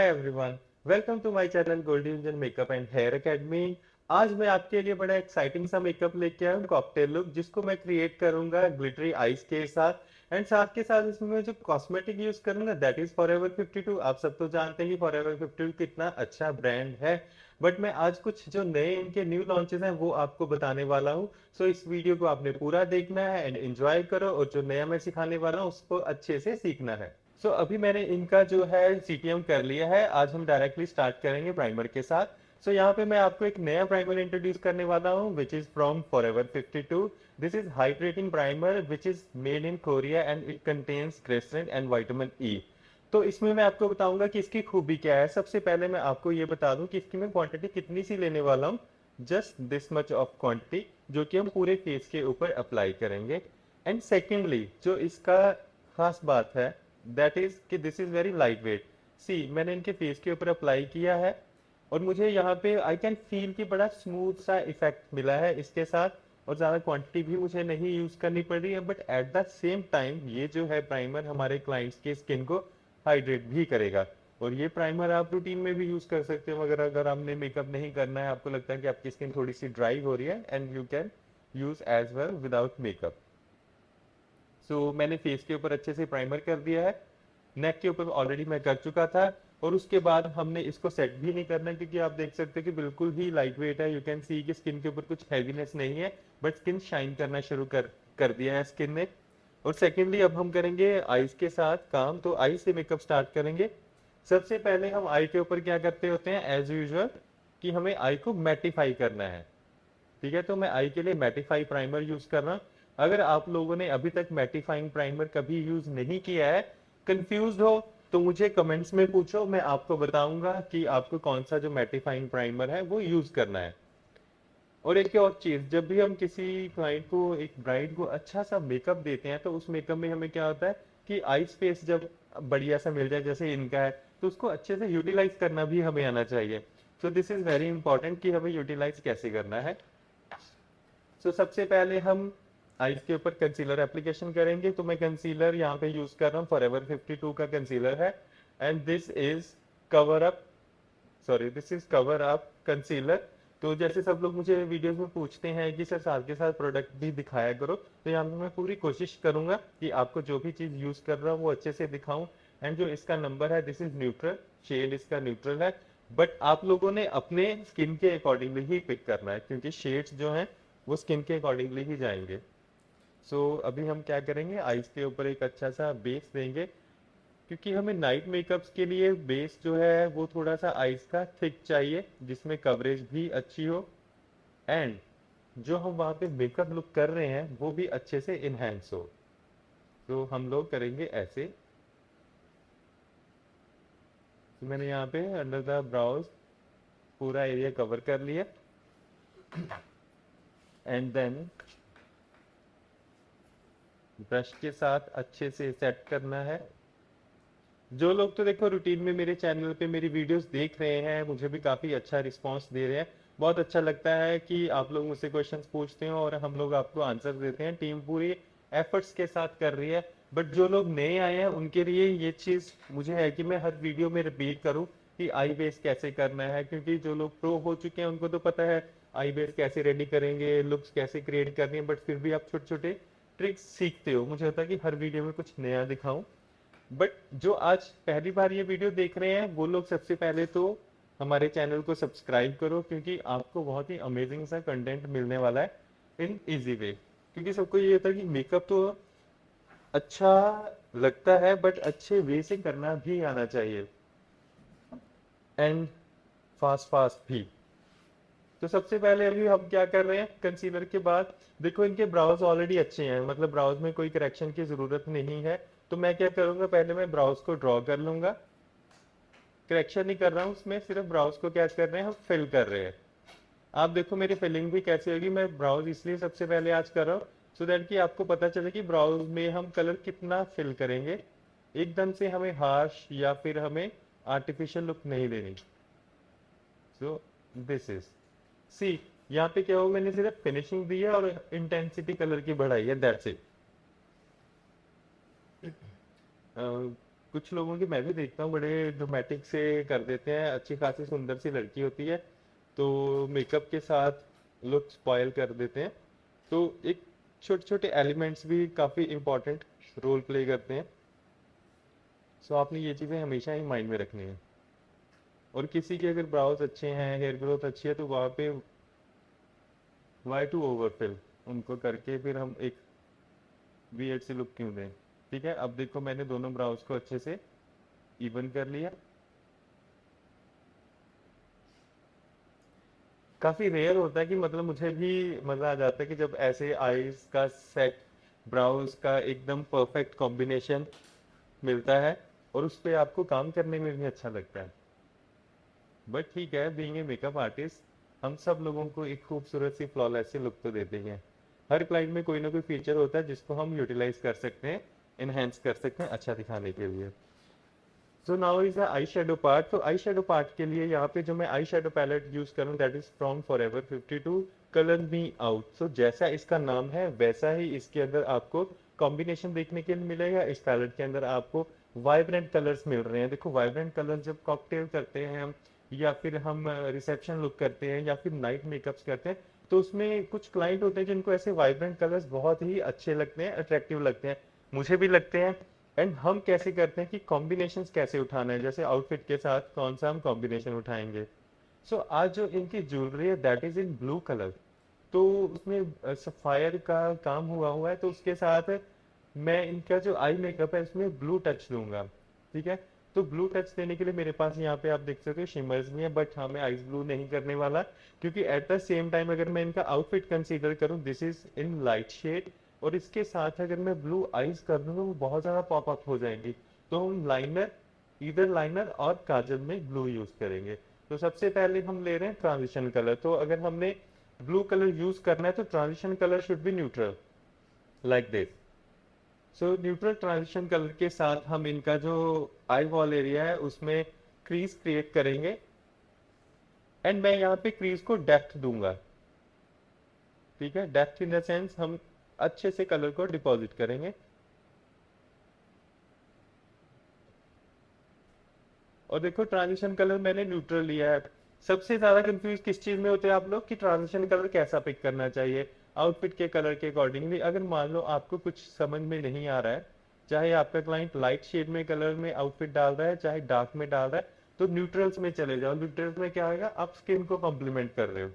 Hi everyone, welcome to my channel Goldie इंजन makeup and hair academy. आज मैं आपके लिए बड़ा एक्साइटिंग सा मेकअप लेके आया हूँ, कॉकटेल लुक, जिसको मैं क्रिएट करूंगा ग्लिटरी आईज के साथ। एंड साथ के साथ इसमें मैं जो कॉस्मेटिक यूज करूंगा दैट इज फॉरएवर 52। आप सब तो जानते हैं कि फॉरएवर 52 कितना अच्छा ब्रांड है। बट मैं आज कुछ जो नए इनके न्यू लॉन्चेस हैं वो आपको बताने वाला हूँ। सो इस वीडियो को आपने पूरा देखना है एंड एंजॉय करो, और जो नया मैं सिखाने वाला हूँ उसको अच्छे से सीखना है। अभी मैंने इनका जो है सीटीएम कर लिया है। आज हम डायरेक्टली स्टार्ट करेंगे प्राइमर के साथ। यहाँ पे मैं आपको एक नया प्राइमर इंट्रोड्यूस करने वाला हूँ which is from forever 52। This is hydrating primer which is made in Korea and it contains glycerine and vitamin E. तो इसमें मैं आपको बताऊंगा कि इसकी खूबी क्या है। सबसे पहले मैं आपको ये बता दूं कि इसकी मैं क्वांटिटी कितनी सी लेने वाला हूँ। Just this much of quantity, जो कि हम पूरे फेस के ऊपर अप्लाई करेंगे। एंड सेकेंडली जो इसका खास बात है दैट इज कि this is very light weight. See, मैंने इनके फेस के ऊपर अप्लाई किया है और मुझे यहाँ पे आई कैन फील कि बड़ा स्मूथ सा इफेक्ट मिला है इसके साथ। और ज़्यादा क्वांटिटी भी मुझे नहीं यूज़ करनी पड़ रही है, but at the same time ये जो है प्राइमर हमारे क्लाइंट्स के स्किन को हाइड्रेट भी करेगा। और ये प्राइमर आप रूटीन में भी यूज़ कर सकते हो, मगर अगर आपने मेकअप नहीं करना है, आपको लगता है कि आपकी स्किन थोड़ी सी ड्राई हो रही है, and you can use as well without makeup. मैंने फेस के ऊपर अच्छे से प्राइमर कर दिया है। नेक के ऊपर ऑलरेडी मैं कर चुका था। और उसके बाद हमने इसको सेट भी नहीं करना, क्योंकि आप देख सकते हो कि बिल्कुल ही लाइट वेट है। यू कैन सी कि स्किन के ऊपर कुछ हैवीनेस नहीं है, बट स्किन शाइन करना शुरू कर दिया है स्किन ने। और सेकेंडली अब हम करेंगे आईज के साथ काम। तो आई से मेकअप स्टार्ट करेंगे। सबसे पहले हम आई के ऊपर क्या करते होते हैं एज यूजल, कि हमें आई को मैटिफाई करना है। ठीक है, तो मैं आई के लिए मैटिफाई प्राइमर यूज कर रहा हूँ। अगर आप लोगों ने अभी तक मैटिफाइंग प्राइमर कभी यूज नहीं किया है, कंफ्यूज हो, तो मुझे कमेंट्स में पूछो, मैं आपको बताऊंगा कि आपको कौन सा जो मैटिफाइंग प्राइमर है वो यूज करना है। और एक और चीज, जब भी हम किसी क्लाइंट को, एक ब्राइड को अच्छा सा मेकअप देते हैं, तो उस मेकअप में हमें क्या होता है कि आई स्पेस जब बढ़िया सा मिल जाए जैसे इनका है, तो उसको अच्छे से यूटिलाइज करना भी हमें आना चाहिए। So this is very important कि हमें यूटिलाइज कैसे करना है। सबसे पहले हम आईज के ऊपर कंसीलर एप्लीकेशन करेंगे। तो मैं कंसीलर यहाँ पे यूज कर रहा हूँ, फॉरएवर 52 का कंसीलर है। And this is cover up, sorry, this is cover up concealer. तो जैसे सब लोग मुझे वीडियोस में पूछते हैं कि सर साथ के साथ प्रोडक्ट भी दिखाया करो, तो यहाँ पे मैं पूरी कोशिश करूंगा कि आपको जो भी चीज यूज कर रहा हूँ वो अच्छे से दिखाऊं। एंड जो इसका नंबर है दिस इज न्यूट्रल, शेड इसका न्यूट्रल है। बट आप लोगों ने अपने स्किन के अकॉर्डिंगली ही पिक करना है, क्योंकि शेड्स जो हैं वो स्किन के अकॉर्डिंगली ही जाएंगे। अभी हम क्या करेंगे, आईज के ऊपर एक अच्छा सा बेस देंगे, क्योंकि हमें नाइट मेकअप्स के लिए बेस जो है वो थोड़ा सा आईज का थिक चाहिए, जिसमें कवरेज भी अच्छी हो, एंड जो हम वहाँ पे मेकअप लुक कर रहे हैं वो भी अच्छे से इनहेंस हो। तो हम लोग करेंगे ऐसे। तो मैंने यहाँ पे अंडर द ब्राउज पूरा एरिया कवर कर लिया। एंड देन ब्रश के साथ अच्छे से सेट करना है। जो लोग तो देखो रूटीन में मेरे चैनल पे मेरी वीडियोस देख रहे हैं, मुझे भी काफ़ी अच्छा रिस्पांस दे रहे हैं। बहुत अच्छा लगता है कि आप लोग मुझसे क्वेश्चंस पूछते हो और हम लोग आपको आंसर देते हैं। टीम पूरी एफर्ट्स के साथ कर रही है। बट जो लोग नए आए हैं उनके लिए ये चीज़ मुझे है कि मैं हर वीडियो में रिपीट करूँ कि आई बेस कैसे करना है, क्योंकि जो लोग प्रो हो चुके हैं उनको तो पता है आई बेस कैसे रेडी करेंगे, लुक्स कैसे क्रिएट करनी है। बट फिर भी आप छोटे छोटे ट्रिक्स सीखते हो। मुझे होता है कि हर वीडियो में कुछ नया दिखाऊं। बट जो आज पहली बार ये वीडियो देख रहे हैं वो लोग सबसे पहले तो हमारे चैनल को सब्सक्राइब करो, क्योंकि आपको बहुत ही अमेजिंग सा कंटेंट मिलने वाला है इन इजी वे। क्योंकि सबको ये होता है कि मेकअप तो अच्छा लगता है, बट अच्छे वे से करना भी आना चाहिए, एंड फास्ट फास्ट भी। तो सबसे पहले अभी हम क्या कर रहे हैं, कंसीलर के बाद देखो इनके ब्राउज ऑलरेडी अच्छे हैं, मतलब ब्राउज में कोई करेक्शन की जरूरत नहीं है। तो मैं क्या करूंगा, पहले मैं ब्राउज को ड्रॉ कर लूंगा। करेक्शन नहीं कर रहा हूँ उसमें, सिर्फ ब्राउज को क्या कर रहे हैं, हम फिल कर रहे हैं। आप देखो मेरी फिलिंग भी कैसे होगी। मैं ब्राउज इसलिए सबसे पहले आज कर रहा हूँ सो दैट कि आपको पता चले कि ब्राउज में हम कलर कितना फिल करेंगे। एकदम से हमें हार्श या फिर हमें आर्टिफिशियल लुक नहीं देनी। सो दिस इज, सी, यहाँ पे क्या हो, मैंने सिर्फ फिनिशिंग दी है और इंटेंसिटी कलर की बढ़ाई है, दैट्स इट। कुछ लोगों की मैं भी देखता हूँ बड़े ड्रामेटिक से कर देते हैं, अच्छी खासी सुंदर सी लड़की होती है तो मेकअप के साथ लुक स्पॉइल कर देते हैं। तो एक छोटे छोटे एलिमेंट्स भी काफ़ी इम्पोर्टेंट रोल प्ले करते हैं। सो आपने ये चीज़ें हमेशा ही माइंड में रखनी है। और किसी के अगर ब्राउज अच्छे हैं, हेयर ग्रोथ अच्छी है, तो वहाँ पे वाई टू ओवरफिल उनको करके फिर हम एक वियर्ड सी लुक क्यों दें। ठीक है, अब देखो मैंने दोनों ब्राउज को अच्छे से इवन कर लिया। काफी रेयर होता है कि मतलब मुझे भी मजा आ जाता है कि जब ऐसे आईज का सेट, ब्राउज का एकदम परफेक्ट कॉम्बिनेशन मिलता है और उस पे आपको काम करने में भी अच्छा लगता है। बट ठीक है, बीइंग ए मेकअप आर्टिस्ट हम सब लोगों को एक खूबसूरत सी फ्लॉलेस सी लुक तो देते ही हैं। हर क्लाइंट में कोई ना कोई फीचर होता है जिसको हम यूटिलाइज कर सकते हैं, इनहेंस कर सकते हैं अच्छा दिखाने के लिए। So now is the eye shadow part. तो आई शेडो पार्ट के लिए यहाँ पे जो मैं आई शेडो पैलेट यूज करूँ that is from forever 52 colour me out. So जैसा इसका नाम है वैसा ही इसके अंदर आपको कॉम्बिनेशन देखने के लिए मिलेगा। इस पैलेट के अंदर आपको वाइब्रेंट कलर्स मिल रहे हैं। देखो वाइब्रेंट कलर जब कॉकटेल करते हैं हम, या फिर हम रिसेप्शन लुक करते हैं, या फिर नाइट मेकअप्स करते हैं, तो उसमें कुछ क्लाइंट होते हैं जिनको ऐसे वाइब्रेंट कलर्स बहुत ही अच्छे लगते हैं, अट्रैक्टिव लगते हैं। मुझे भी लगते हैं। एंड हम कैसे करते हैं कि कॉम्बिनेशंस कैसे उठाना है, जैसे आउटफिट के साथ कौन सा हम कॉम्बिनेशन उठाएंगे। सो आज जो इनकी ज्वेलरी है that is in blue colour. तो उसमें सफायर का काम हुआ हुआ है, तो उसके साथ मैं इनका जो आई मेकअप है उसमें ब्लू टच दूंगा। ठीक है, तो ब्लू टच देने के लिए मेरे पास यहाँ पे आप देख सकते हो शिमर्स भी है, बट हाँ मैं आइस ब्लू नहीं करने वाला, क्योंकि एट द सेम टाइम अगर मैं इनका आउटफिट कंसीडर करूँ this is in light shade, और इसके साथ अगर मैं ब्लू आइज कर दूँ तो वो बहुत ज्यादा पॉप अप हो जाएंगी। तो हम लाइनर, इधर लाइनर और काजल में ब्लू यूज करेंगे। तो सबसे पहले हम ले रहे हैं ट्रांजिशन कलर। तो अगर हमने ब्लू कलर यूज करना है तो transition colour should be neutral like this. So neutral transition colour के साथ हम इनका जो आई वॉल एरिया है उसमें क्रीज क्रिएट करेंगे। एंड मैं यहाँ पे क्रीज को डेप्थ दूंगा। ठीक है, डेप्थ इन द सेंस हम अच्छे से कलर को डिपॉजिट करेंगे। और देखो ट्रांजिशन कलर मैंने न्यूट्रल लिया है। सबसे ज्यादा कंफ्यूज किस चीज में होते हैं आप लोग कि ट्रांजिशन कलर कैसा पिक करना चाहिए आउटफिट के कलर के अकॉर्डिंगली। अगर मान लो आपको कुछ समझ में नहीं आ रहा है, चाहे आपका क्लाइंट लाइट शेड में कलर में आउटफिट डाल रहा है चाहे डार्क में डाल रहा है, तो न्यूट्रल्स में चले जाओ। न्यूट्रल्स में क्या होगा, आप स्किन को कॉम्प्लीमेंट कर रहे हो।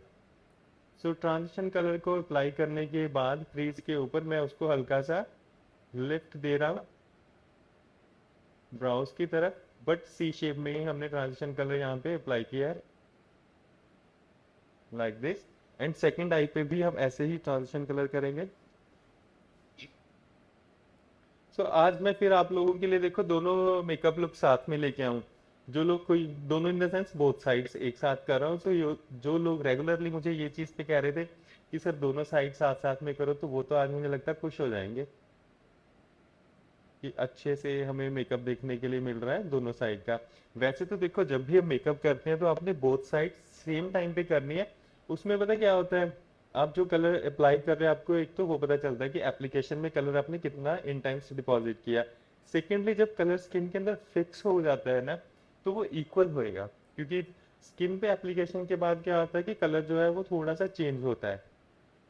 सो ट्रांजिशन कलर को अप्लाई करने के बाद क्रीज के ऊपर मैं उसको हल्का सा लिफ्ट दे रहा हूँ ब्राउज की तरफ, बट सी शेप में ही हमने ट्रांजिशन कलर यहाँ पे अप्लाई किया है लाइक दिस। एंड सेकंड आई पे भी हम ऐसे ही ट्रांजिशन कलर करेंगे। सो आज मैं फिर आप लोगों के लिए देखो दोनों मेकअप लुक साथ में लेके आऊं। जो लोग कोई दोनों in the sense both sides एक साथ कर रहा हूँ। तो जो लोग रेगुलरली मुझे ये चीज पे कह रहे थे कि सर दोनों साइड साथ साथ में करो, तो वो तो आज मुझे लगता है खुश हो जाएंगे कि अच्छे से हमें मेकअप देखने के लिए मिल रहा है दोनों साइड का। वैसे तो देखो जब भी हम मेकअप करते हैं तो आपने बोथ साइड सेम टाइम पे करनी है। उसमें पता क्या होता है, आप जो कलर अप्लाई कर रहे हैं आपको एक तो वो पता चलता है कि एप्लीकेशन में कलर आपने कितना इन टाइम से डिपॉजिट किया। सेकेंडली जब कलर स्किन के अंदर फिक्स हो जाता है ना, तो वो इक्वल होएगा। क्योंकि स्किन पे एप्लीकेशन के बाद क्या होता है कि कलर जो है वो थोड़ा सा चेंज होता है।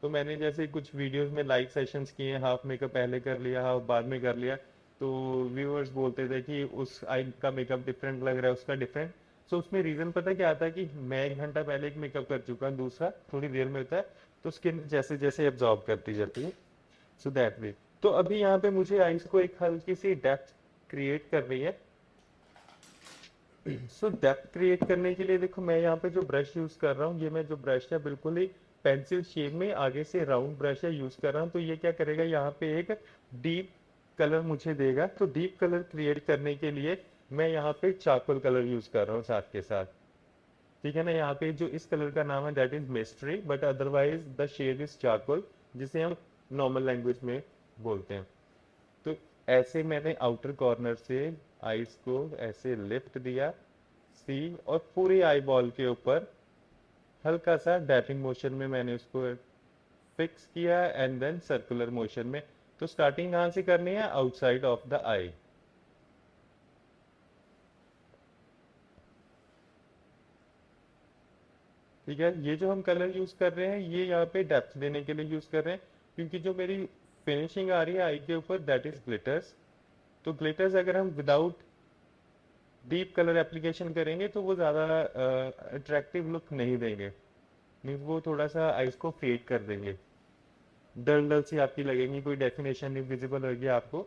तो मैंने जैसे कुछ वीडियोस में लाइव सेशंस किए, हाफ मेकअप पहले कर लिया हाफ बाद में कर लिया, तो व्यूअर्स बोलते थे कि उस आई का मेकअप डिफरेंट लग रहा है उसका डिफरेंट। सो उसमें रीजन पता क्या आता है कि मैं 1 घंटा पहले एक मेकअप कर चुका हूँ, दूसरा थोड़ी देर में होता है, तो स्किन जैसे जैसे एब्जॉर्ब करती जाती है। So that way. तो अभी यहाँ पे मुझे आइज को एक हल्की सी डेप्थ क्रिएट करनी है। सो डेप्थ क्रिएट करने के लिए देखो मैं यहाँ पे जो ब्रश यूज कर रहा हूँ, ये मैं जो ब्रश है बिल्कुल ही पेंसिल शेप में आगे से राउंड ब्रश है यूज कर रहा हूँ। तो ये क्या करेगा, यहाँ पे एक डीप कलर मुझे देगा। तो डीप कलर क्रिएट करने के लिए मैं यहाँ पे चारकोल कलर यूज कर रहा हूँ साथ के साथ। ठीक है ना, यहाँ पे जो इस कलर का नाम है that is mystery, but otherwise the shade is charcoal, जिसे हम नॉर्मल लैंग्वेज में बोलते हैं। तो ऐसे मैंने आउटर कॉर्नर से आईज को ऐसे लिफ्ट दिया सी, और पूरी आई बॉल के ऊपर हल्का सा डैपिंग मोशन में मैंने उसको फिक्स किया, एंड देन सर्कुलर मोशन में। तो स्टार्टिंग कहाँ से करनी है, आउटसाइड ऑफ द आई। ठीक है, ये जो हम कलर यूज कर रहे हैं ये यहाँ पे डेप्थ देने के लिए यूज कर रहे हैं, क्योंकि जो मेरी फिनिशिंग आ रही है आई के ऊपर दैट इज ग्लिटर्स। तो ग्लिटर्स अगर हम विदाउट डीप कलर एप्लीकेशन करेंगे तो वो ज़्यादा अट्रैक्टिव लुक नहीं देंगे, मीन्स वो थोड़ा सा आइस को फेड कर देंगे, डल डल सी आपकी लगेंगी, कोई डेफिनेशन नहीं विजिबल होगी आपको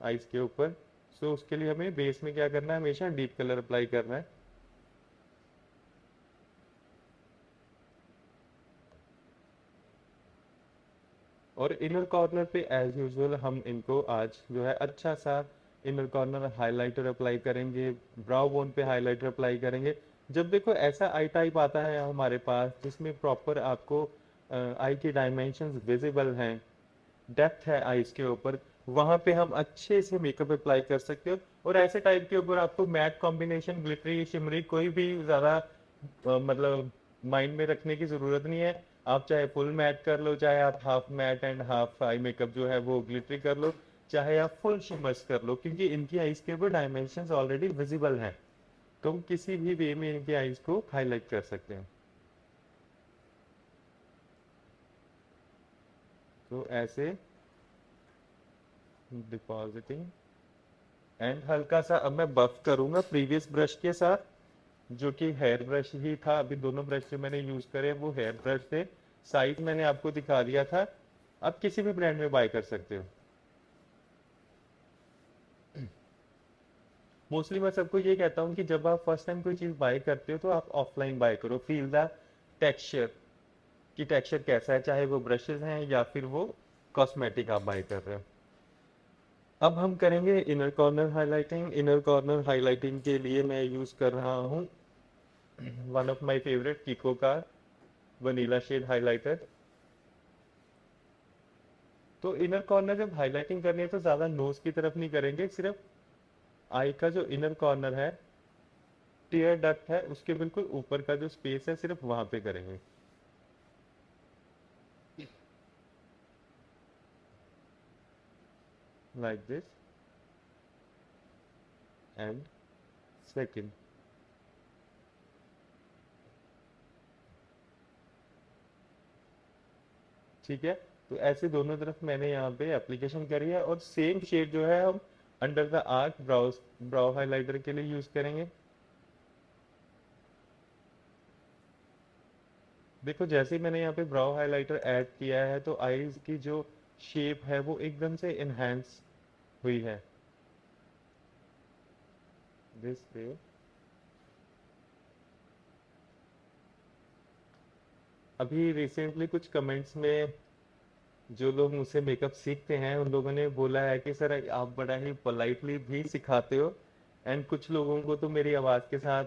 आइस के ऊपर। सो उसके लिए हमें बेस में क्या करना है, हमेशा डीप कलर अप्लाई करना है। और इनर कॉर्नर पे एज यूजुअल हम इनको आज जो है अच्छा सा इनर कॉर्नर हाइलाइटर अप्लाई करेंगे, ब्राउ बोन पे हाइलाइटर अप्लाई करेंगे। जब देखो ऐसा आई टाइप आता है हमारे पास जिसमें प्रॉपर आपको आई की डायमेंशंस विजिबल हैं, डेप्थ है आईज के ऊपर, वहां पे हम अच्छे से मेकअप अप्लाई कर सकते हो। और ऐसे टाइप के ऊपर आपको मैट कॉम्बिनेशन ग्लिटरी शिमरी कोई भी ज्यादा मतलब माइंड में रखने की जरूरत नहीं है। आप चाहे फुल मैट कर लो, चाहे आप half matte and half eye makeup जो है वो ग्लिटरी कर लो, चाहे आप फुल शिमर्स कर लो, क्योंकि इनकी आईज के ऊपर डायमेंशंस ऑलरेडी विजिबल हैं, तो हम किसी भी वे में इनकी आईज को हाईलाइट कर सकते हैं। तो ऐसे डिपॉजिटिंग एंड हल्का सा अब मैं बफ करूंगा प्रीवियस ब्रश के साथ, जो कि हेयर ब्रश ही था। अभी दोनों ब्रश जो मैंने यूज करे वो हेयर ब्रश थे, साइज मैंने आपको दिखा दिया था, आप किसी भी ब्रांड में बाय कर सकते हो। मोस्टली मैं सबको ये कहता हूँ कि जब आप फर्स्ट टाइम कोई चीज बाय करते हो तो आप ऑफलाइन बाय करो, फील द टेक्सचर, कि टेक्सचर कैसा है, चाहे वो ब्रशेस हैं या फिर वो कॉस्मेटिक आप बाय कर रहे हो। अब हम करेंगे inner corner highlighting. Inner corner highlighting के लिए मैं यूज कर रहा हूँ वन ऑफ माय फेवरेट किको का वनीला शेड हाइलाइटर। तो इनर कॉर्नर जब हाइलाइटिंग करनी है तो ज्यादा नोज की तरफ नहीं करेंगे, सिर्फ आई का जो इनर कॉर्नर है, टीयर डक्ट है, उसके बिल्कुल ऊपर का जो स्पेस है सिर्फ वहां पे करेंगे। Like this and second. ठीक है, तो ऐसे दोनों तरफ मैंने यहाँ पे एप्लीकेशन करी है, और सेम शेड जो है हम under the arch brows brow highlighter के लिए यूज करेंगे। देखो जैसे ही मैंने यहाँ पे ब्राउ हाइलाइटर ऐड किया है तो आईज की जो शेप है वो एकदम से इनहेंस हुई है, दिस वे। अभी रिसेंटली कुछ कमेंट्स में जो लोग मुझसे मेकअप सीखते हैं उन लोगों ने बोला है कि सर आप बड़ा ही पोलाइटली भी सिखाते हो, एंड कुछ लोगों को तो मेरी आवाज़ के साथ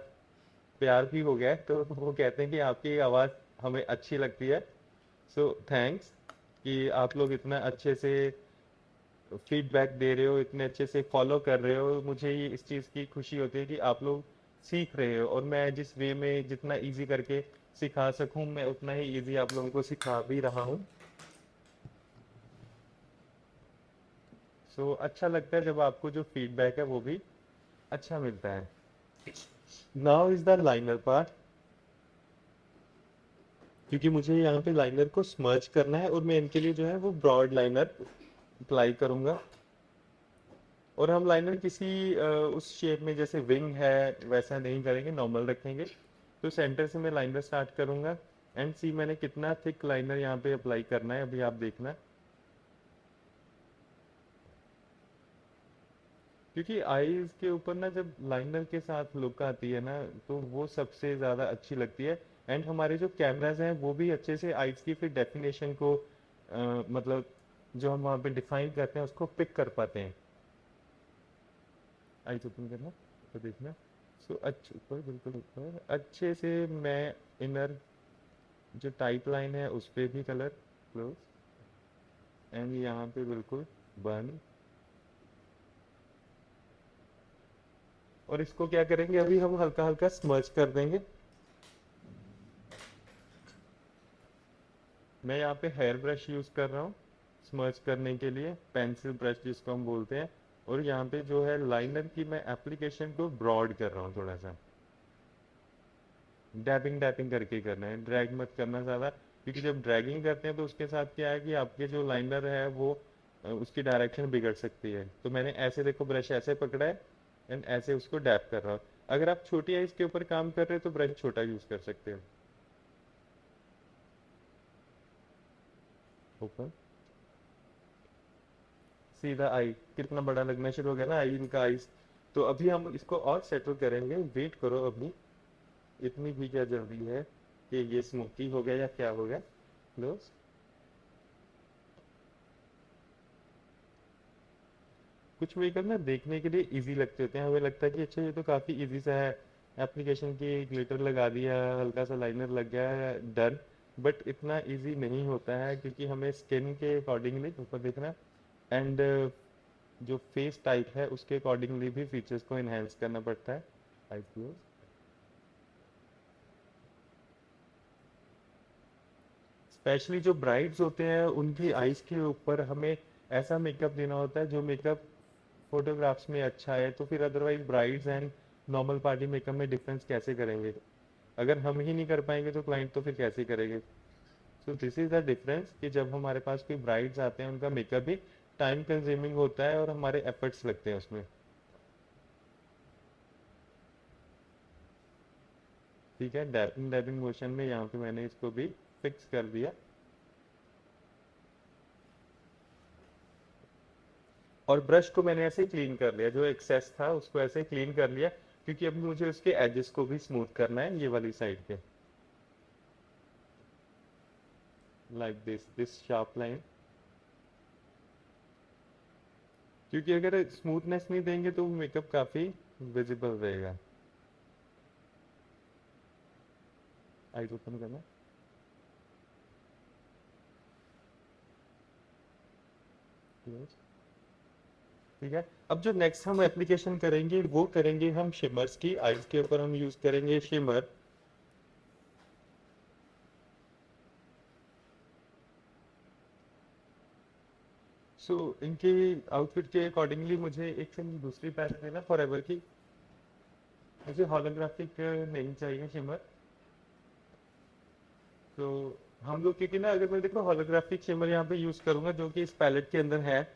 प्यार भी हो गया है, तो वो कहते हैं कि आपकी आवाज़ हमें अच्छी लगती है। सो थैंक्स कि आप लोग इतना अच्छे से फीडबैक दे रहे हो, इतने अच्छे से फॉलो कर रहे हो। मुझे ये इस चीज़ की खुशी होती है कि आप लोग सीख रहे हो, और मैं जिस वे में जितना इजी करके सिखा सकूं मैं उतना ही इजी आप लोगों को सिखा भी रहा हूँ। सो अच्छा लगता है जब आपको जो फीडबैक है वो भी अच्छा मिलता है। Now is the liner part, क्योंकि मुझे यहाँ पे लाइनर को स्मर्ज करना है और मैं इनके लिए जो है वो ब्रॉड लाइनर अप्लाई करूंगा। और हम लाइनर किसी उस शेप में जैसे विंग है वैसा नहीं करेंगे, नॉर्मल रखेंगे। तो सेंटर से मैं लाइनर स्टार्ट करूंगा, एंड सी मैंने कितना थिक लाइनर यहाँ पे अप्लाई करना है अभी आप देखना। क्योंकि आईज के ऊपर ना जब लाइनर के साथ लुक आती है ना तो वो सबसे ज़्यादा अच्छी लगती है, एंड हमारे जो कैमराज हैं वो भी अच्छे से आईज की फिर डेफिनेशन को मतलब जो हम वहाँ पे डिफाइन करते हैं उसको पिक कर पाते हैं। आईज ओपन करना तो देखना। सो अच्छे ऊपर बिल्कुल ऊपर अच्छे से मैं इनर जो टाइप लाइन है उस पर भी कलर क्लोज, एंड यहाँ पे बिल्कुल बंद। और इसको क्या करेंगे अभी हम हल्का हल्का स्मर्च कर देंगे। मैं यहाँ पे हेयर ब्रश यूज कर रहा हूँ स्मर्च करने के लिए, पेंसिल ब्रश जिसको हम बोलते हैं। और यहाँ पे जो है लाइनर की मैं एप्लीकेशन को ब्रॉड कर रहा हूँ थोड़ा सा, डैपिंग डैपिंग करके करना है, ड्रैग मत करना ज़्यादा, क्योंकि जब ड्रैगिंग करते हैं तो उसके साथ क्या है कि आपके जो लाइनर है वो उसकी डायरेक्शन बिगड़ सकती है। तो मैंने ऐसे देखो ब्रश ऐसे पकड़ा है एंड ऐसे उसको डैप कर रहा हूँ। अगर आप छोटी आइज के ऊपर काम कर रहे हो तो ब्रश छोटा यूज कर सकते हो। ऊपर सीधा आई कितना बड़ा लगना शुरू हो गया ना आई इनका आइज। तो अभी हम इसको और सेटल करेंगे, वेट करो अभी। इतनी भी क्या जल्दी है कि ये स्मोकी हो गया या क्या हो गया। क्लोज। कुछ मेकअप ना देखने के लिए इजी लगते होते हैं, हमें लगता है कि अच्छा ये तो काफ़ी इजी सा है, एप्लीकेशन की ग्लिटर लगा दिया, हल्का सा लाइनर लग गया, डन। बट इतना इजी नहीं होता है, क्योंकि हमें स्किन के अकॉर्डिंगली ऊपर देखना एंड जो फेस टाइप है उसके अकॉर्डिंगली भी फीचर्स को इन्हेंस करना पड़ता है। आई क्लोज। स्पेशली जो ब्राइड्स होते हैं उनकी आईज के ऊपर हमें ऐसा मेकअप देना होता है जो मेकअप फोटोग्राफ्स में अच्छा है, तो फिर otherwise brides and normal party makeup में डिफरेंस कैसे करेंगे। अगर हम ही नहीं कर पाएंगे तो क्लाइंट तो फिर कैसे करेंगे। So this is the difference कि जब हमारे पास कोई ब्राइड्स आते हैं उनका मेकअप भी टाइम कंज्यूमिंग होता है और हमारे एफर्ट्स लगते हैं उसमें। ठीक है, डैपिंग डैपिंग मोशन में यहाँ पे मैंने इसको भी फिक्स कर दिया। और ब्रश को मैंने ऐसे क्लीन कर लिया, जो एक्सेस था उसको ऐसे क्लीन कर लिया, क्योंकि अभी मुझे उसके एजेस को भी स्मूथ करना है ये वाली साइड पे, लाइक दिस शार्प लाइन। क्योंकि अगर स्मूथनेस नहीं देंगे तो मेकअप काफी विजिबल रहेगा। आईज ओपन करना। Close। ठीक है, अब जो नेक्स्ट हम एप्लीकेशन करेंगे वो करेंगे हम शिमर्स की। आईज के ऊपर हम यूज करेंगे शिमर। सो इनके आउटफिट के अकॉर्डिंगली मुझे एक से दूसरी पैलेट लेना फॉरएवर की। मुझे होलोग्राफिक नहीं चाहिए शिमर। तो हम लोग क्योंकि ना अगर मैं देखो होलोग्राफिक शिमर यहाँ पे यूज करूंगा जो कि इस पैलेट के अंदर है,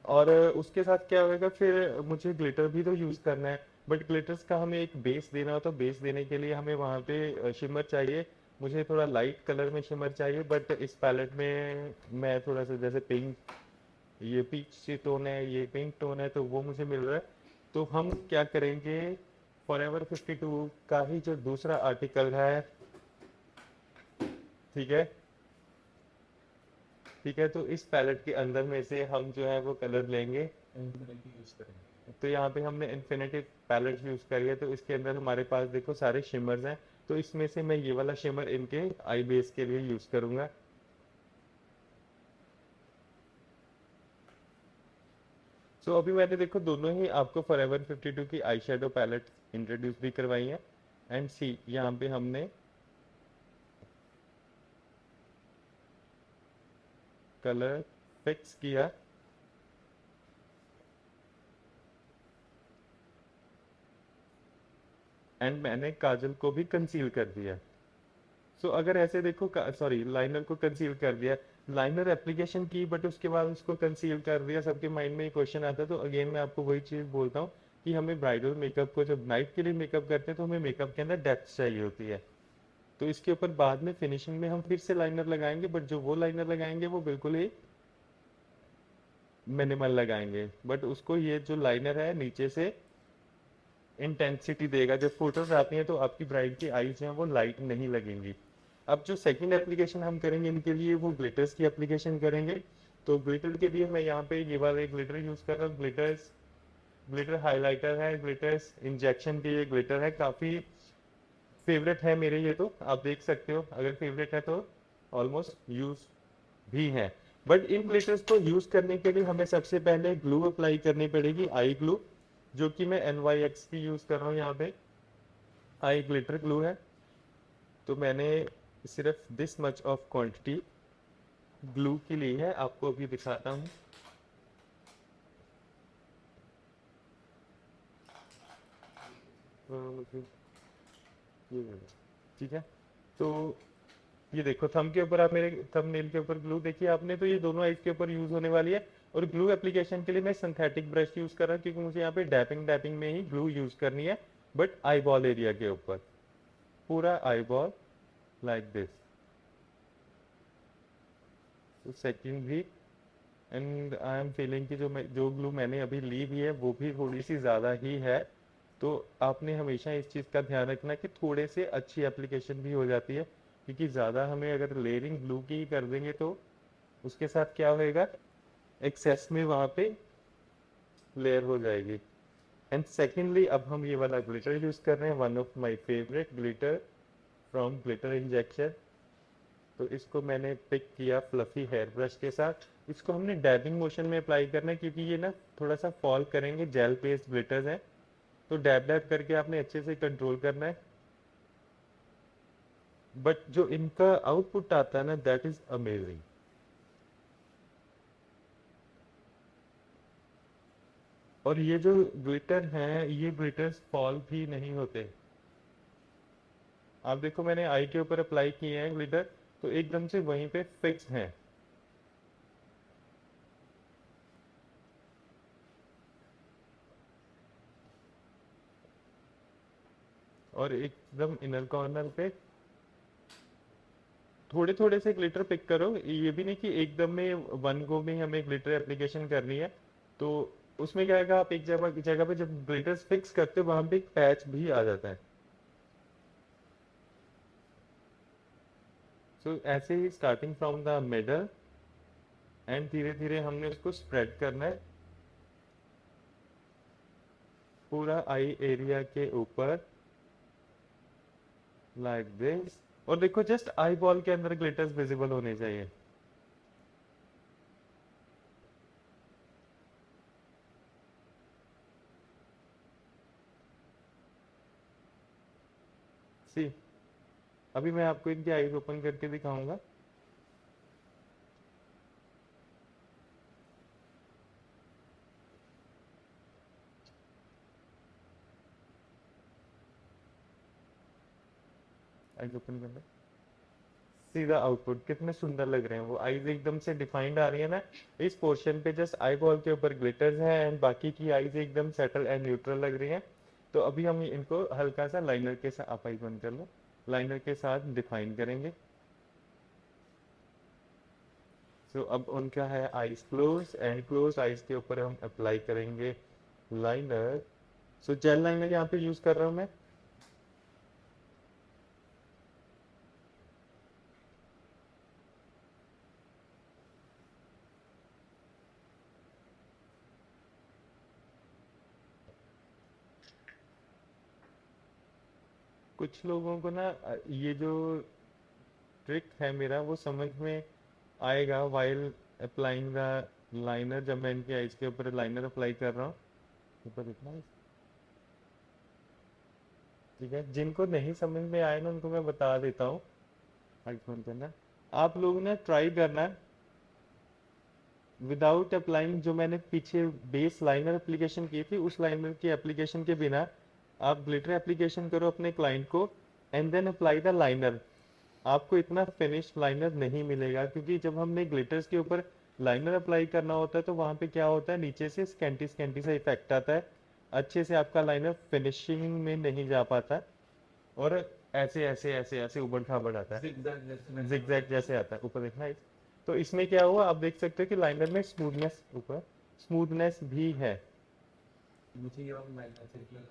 और उसके साथ क्या होगा, फिर मुझे ग्लिटर भी तो यूज करना है। बट ग्लिटर्स का हमें एक बेस देना हो, तो बेस देने के लिए हमें वहाँ पे शिमर चाहिए। मुझे थोड़ा लाइट कलर में शिमर चाहिए, बट इस पैलेट में मैं थोड़ा सा जैसे पिंक, ये पीच सी टोन है, ये पिंक टोन है, तो वो मुझे मिल रहा है। तो हम क्या करेंगे, फॉरएवर 52 का ही जो दूसरा आर्टिकल है, ठीक है, ठीक है, तो इस पैलेट के अंदर में से हम जो है वो कलर लेंगे, इन्फिनिटी यूज करेंगे। तो यहाँ पे हमने इन्फिनिटी पैलेट यूज करी है, तो इसके अंदर हमारे पास देखो सारे शिमर्स हैं। तो इसमें से मैं ये वाला शिमर इनके आई बेस के लिए यूज करूंगा। सो अभी मैंने देखो दोनों ही आपको फॉरएवर 52 की आई शेडो पैलेट इंट्रोड्यूस भी करवाई है। एंड सी यहाँ पे हमने कलर फिक्स किया एंड मैंने काजल को भी कंसील कर दिया। सो अगर ऐसे देखो, सॉरी, लाइनर को कंसील कर दिया, लाइनर एप्लीकेशन की बट उसके बाद उसको कंसील कर दिया, सबके माइंड में ये क्वेश्चन आता है। तो अगेन मैं आपको वही चीज़ बोलता हूँ कि हमें ब्राइडल मेकअप को जब नाइट के लिए मेकअप करते हैं तो हमें मेकअप के अंदर डेप्थ चाहिए होती है। तो इसके ऊपर बाद में फिनिशिंग में हम फिर से लाइनर लगाएंगे, बट जो वो लाइनर लगाएंगे वो बिल्कुल ही मिनिमल लगाएंगे। बट उसको ये जो लाइनर है नीचे से इंटेंसिटी देगा, जब फोटोज आती हैं तो आपकी ब्राइड की आईज हैं वो लाइट नहीं लगेंगी। अब जो सेकंड एप्लीकेशन हम करेंगे इनके लिए वो ग्लिटर्स की एप्लीकेशन करेंगे। तो ग्लिटर के लिए मैं यहाँ पे ये वाला ग्लिटर यूज कर रहा हूँ। ग्लिटर्स ग्लिटर हाइलाइटर है, ग्लिटर्स इंजेक्शन के ये ग्लिटर है, काफी फेवरेट है मेरे ये, तो आप देख सकते हो अगर फेवरेट है तो ऑलमोस्ट यूज भी है। बट इन ग्लिटर्स को यूज करने के लिए हमें सबसे पहले ग्लू अप्लाई करनी पड़ेगी, आई ग्लू, जो कि मैं NYX की यूज कर रहा हूँ यहाँ पे। आई ग्लिटर ग्लू है। तो मैंने सिर्फ this much of quantity glue की ली है, आपको अभी दिखाता हूँ। मुझे ये ले लो। ठीक है। तो ये देखो थंब के ऊपर, आप मेरे थंबनेल के ऊपर ग्लू देखिए आपने, तो ये दोनों आइज के ऊपर यूज होने वाली है। और ग्लू एप्लीकेशन के लिए मैं सिंथेटिक ब्रश यूज कर रहा हूँ, क्योंकि मुझे यहाँ पे डैपिंग डैपिंग में ही ग्लू यूज करनी है, बट आई बॉल एरिया के ऊपर, पूरा आई बॉल, लाइक दिस। तो सेकंड भी, एंड आई एम फीलिंग कि जो ग्लू मैंने अभी ली भी है वो भी थोड़ी सी ज़्यादा ही है। तो आपने हमेशा इस चीज़ का ध्यान रखना कि थोड़े से अच्छी एप्लीकेशन भी हो जाती है, क्योंकि ज़्यादा हमें अगर लेयरिंग ग्लू की कर देंगे तो उसके साथ क्या होएगा, एक्सेस में वहाँ पे लेयर हो जाएगी। एंड सेकेंडली अब हम ये वाला ग्लिटर यूज़ कर रहे हैं, one of my favourite glitter from glitter injection. तो इसको मैंने पिक किया फ्लफी हेयर ब्रश के साथ। इसको हमने डैबिंग मोशन में अप्लाई करना है, क्योंकि ये ना थोड़ा सा फॉल करेंगे, जेल बेस्ड ग्लिटर्स हैं। तो डैब डैब करके आपने अच्छे से कंट्रोल करना है। बट जो इनका आउटपुट आता है ना, दैट इज अमेजिंग। और ये जो ग्लिटर हैं, ये ग्लिटर्स फॉल भी नहीं होते। आप देखो मैंने आई के ऊपर अप्लाई किए हैं ग्लिटर, तो एकदम से वहीं पे फिक्स हैं। और एकदम इनर कॉर्नर पे थोड़े थोड़े से ग्लिटर पिक करो, ये भी नहीं कि एकदम में वन गो में हमें ग्लिटर एप्लीकेशन करनी है। तो उसमें क्या है, आप एक जगह जगह पे जब ग्लिटर्स फिक्स करते हो वहां पे एक पैच भी आ जाता है। सो ऐसे ही starting from the middle, and धीरे धीरे हमने उसको स्प्रेड करना है पूरा आई एरिया के ऊपर, लाइक दिस। और देखो जस्ट आई बॉल के अंदर ग्लिटर्स विजिबल होने चाहिए। सी, अभी मैं आपको इनकी आईज ओपन करके दिखाऊंगा। आईज ओपन करना, सीधा आउटपुट कितने सुंदर लग रहे हैं, वो आईज एकदम से डिफाइंड आ रही है ना। इस पोर्शन पे जस्ट आई बॉल के ऊपर ग्लिटर्स हैं, एंड बाकी की आईज एकदम सेटल एंड न्यूट्रल लग रही हैं। तो अभी हम इनको हल्का सा लाइनर के साथ, आप आईज बंद कर लो, लाइनर के साथ डिफाइन करेंगे। सो अब उनका है eyes close, and close eyes के ऊपर हम अप्लाई करेंगे लाइनर। सो जेल लाइनर यहाँ पे यूज कर रहा हूँ मैं। कुछ लोगों को ना ये जो ट्रिक है मेरा वो समझ में आएगा वाइल अप्लाइंग द लाइनर, जब मैं इनके आईज के ऊपर लाइनर अप्लाई कर रहा हूँ। ऊपर इतना ही, ठीक है। जिनको नहीं समझ में आए ना उनको मैं बता देता हूँ। आईज बंद करना, आप लोग ना ट्राई करना विदाउट अप्लाइंग, जो मैंने पीछे बेस लाइनर एप्लीकेशन की थी उस लाइनर की एप्लीकेशन के बिना आप ग्लिटर एप्लीकेशन करो अपने क्लाइंट को, and then apply the liner. आपको इतना फिनिश लाइनर नहीं मिलेगा, क्योंकि जब हमने ग्लिटर्स के ऊपर लाइनर अप्लाई करना होता है तो वहां पे क्या होता है, नीचे से स्कैंटी स्कैंटी सा इफेक्ट आता है, अच्छे से आपका लाइनर फिनिशिंग में नहीं जा पाता, और ऐसे ऐसे ऐसे ऐसे उबड़ खाबड़ आता है, जिगजैग जैसे आता है। ऊपर देखना तो इसमें क्या हुआ, आप देख सकते हो कि लाइनर में स्मूथनेस, ऊपर स्मूथनेस भी है। मुझे ये वाला लाइनर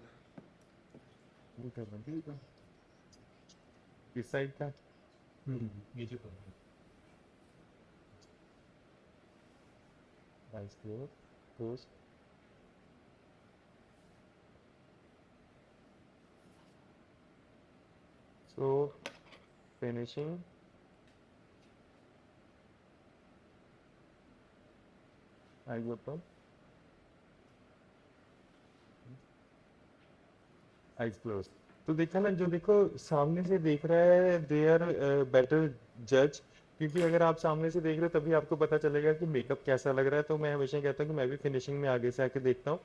इस साइड का, ये जो eyes closed, close. So finishing, eyes open, eyes closed। तो देखा ना, जो देखो सामने से देख रहा है दे आर बेटर जज, क्योंकि अगर आप सामने से देख रहे हो तभी आपको पता चलेगा कि मेकअप कैसा लग रहा है। तो मैं हमेशा कहता हूँ कि मैं भी फिनिशिंग में आगे से आके देखता हूँ,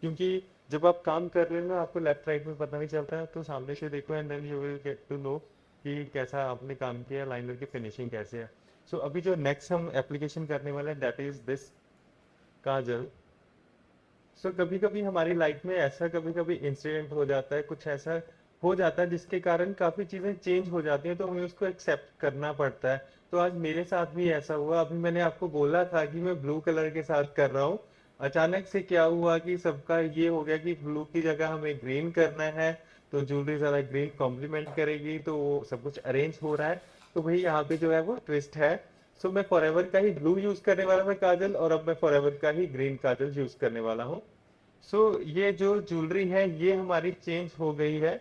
क्योंकि जब आप काम कर रहे हो ना आपको लेफ्ट राइट में पता नहीं चलता है, तो सामने से देखो and then you will get to know कि कैसा आपने काम किया, लाइनर की फिनिशिंग कैसे है। सो अभी जो नेक्स्ट हम एप्लीकेशन करने वाले हैं दैट इज दिस काजल। सो कभी कभी हमारी लाइफ में ऐसा कभी कभी इंसिडेंट हो जाता है, कुछ ऐसा हो जाता है जिसके कारण काफी चीजें चेंज हो जाती हैं, तो हमें उसको एक्सेप्ट करना पड़ता है। तो आज मेरे साथ भी ऐसा हुआ। अभी मैंने आपको बोला था कि मैं ब्लू कलर के साथ कर रहा हूँ, अचानक से क्या हुआ कि सबका ये हो गया कि ब्लू की जगह हमें ग्रीन करना है, तो ज्वेलरी ज्यादा ग्रीन कॉम्प्लीमेंट करेगी, तो वो सब कुछ अरेंज हो रहा है। तो भाई यहाँ पे जो है वो ट्विस्ट है। सो मैं फॉरएवर का ही ब्लू यूज करने वाला था काजल, और अब मैं फॉरएवर का ही ग्रीन काजल यूज करने वाला हूँ। सो ये जो ज्वेलरी है ये हमारी चेंज हो गई है।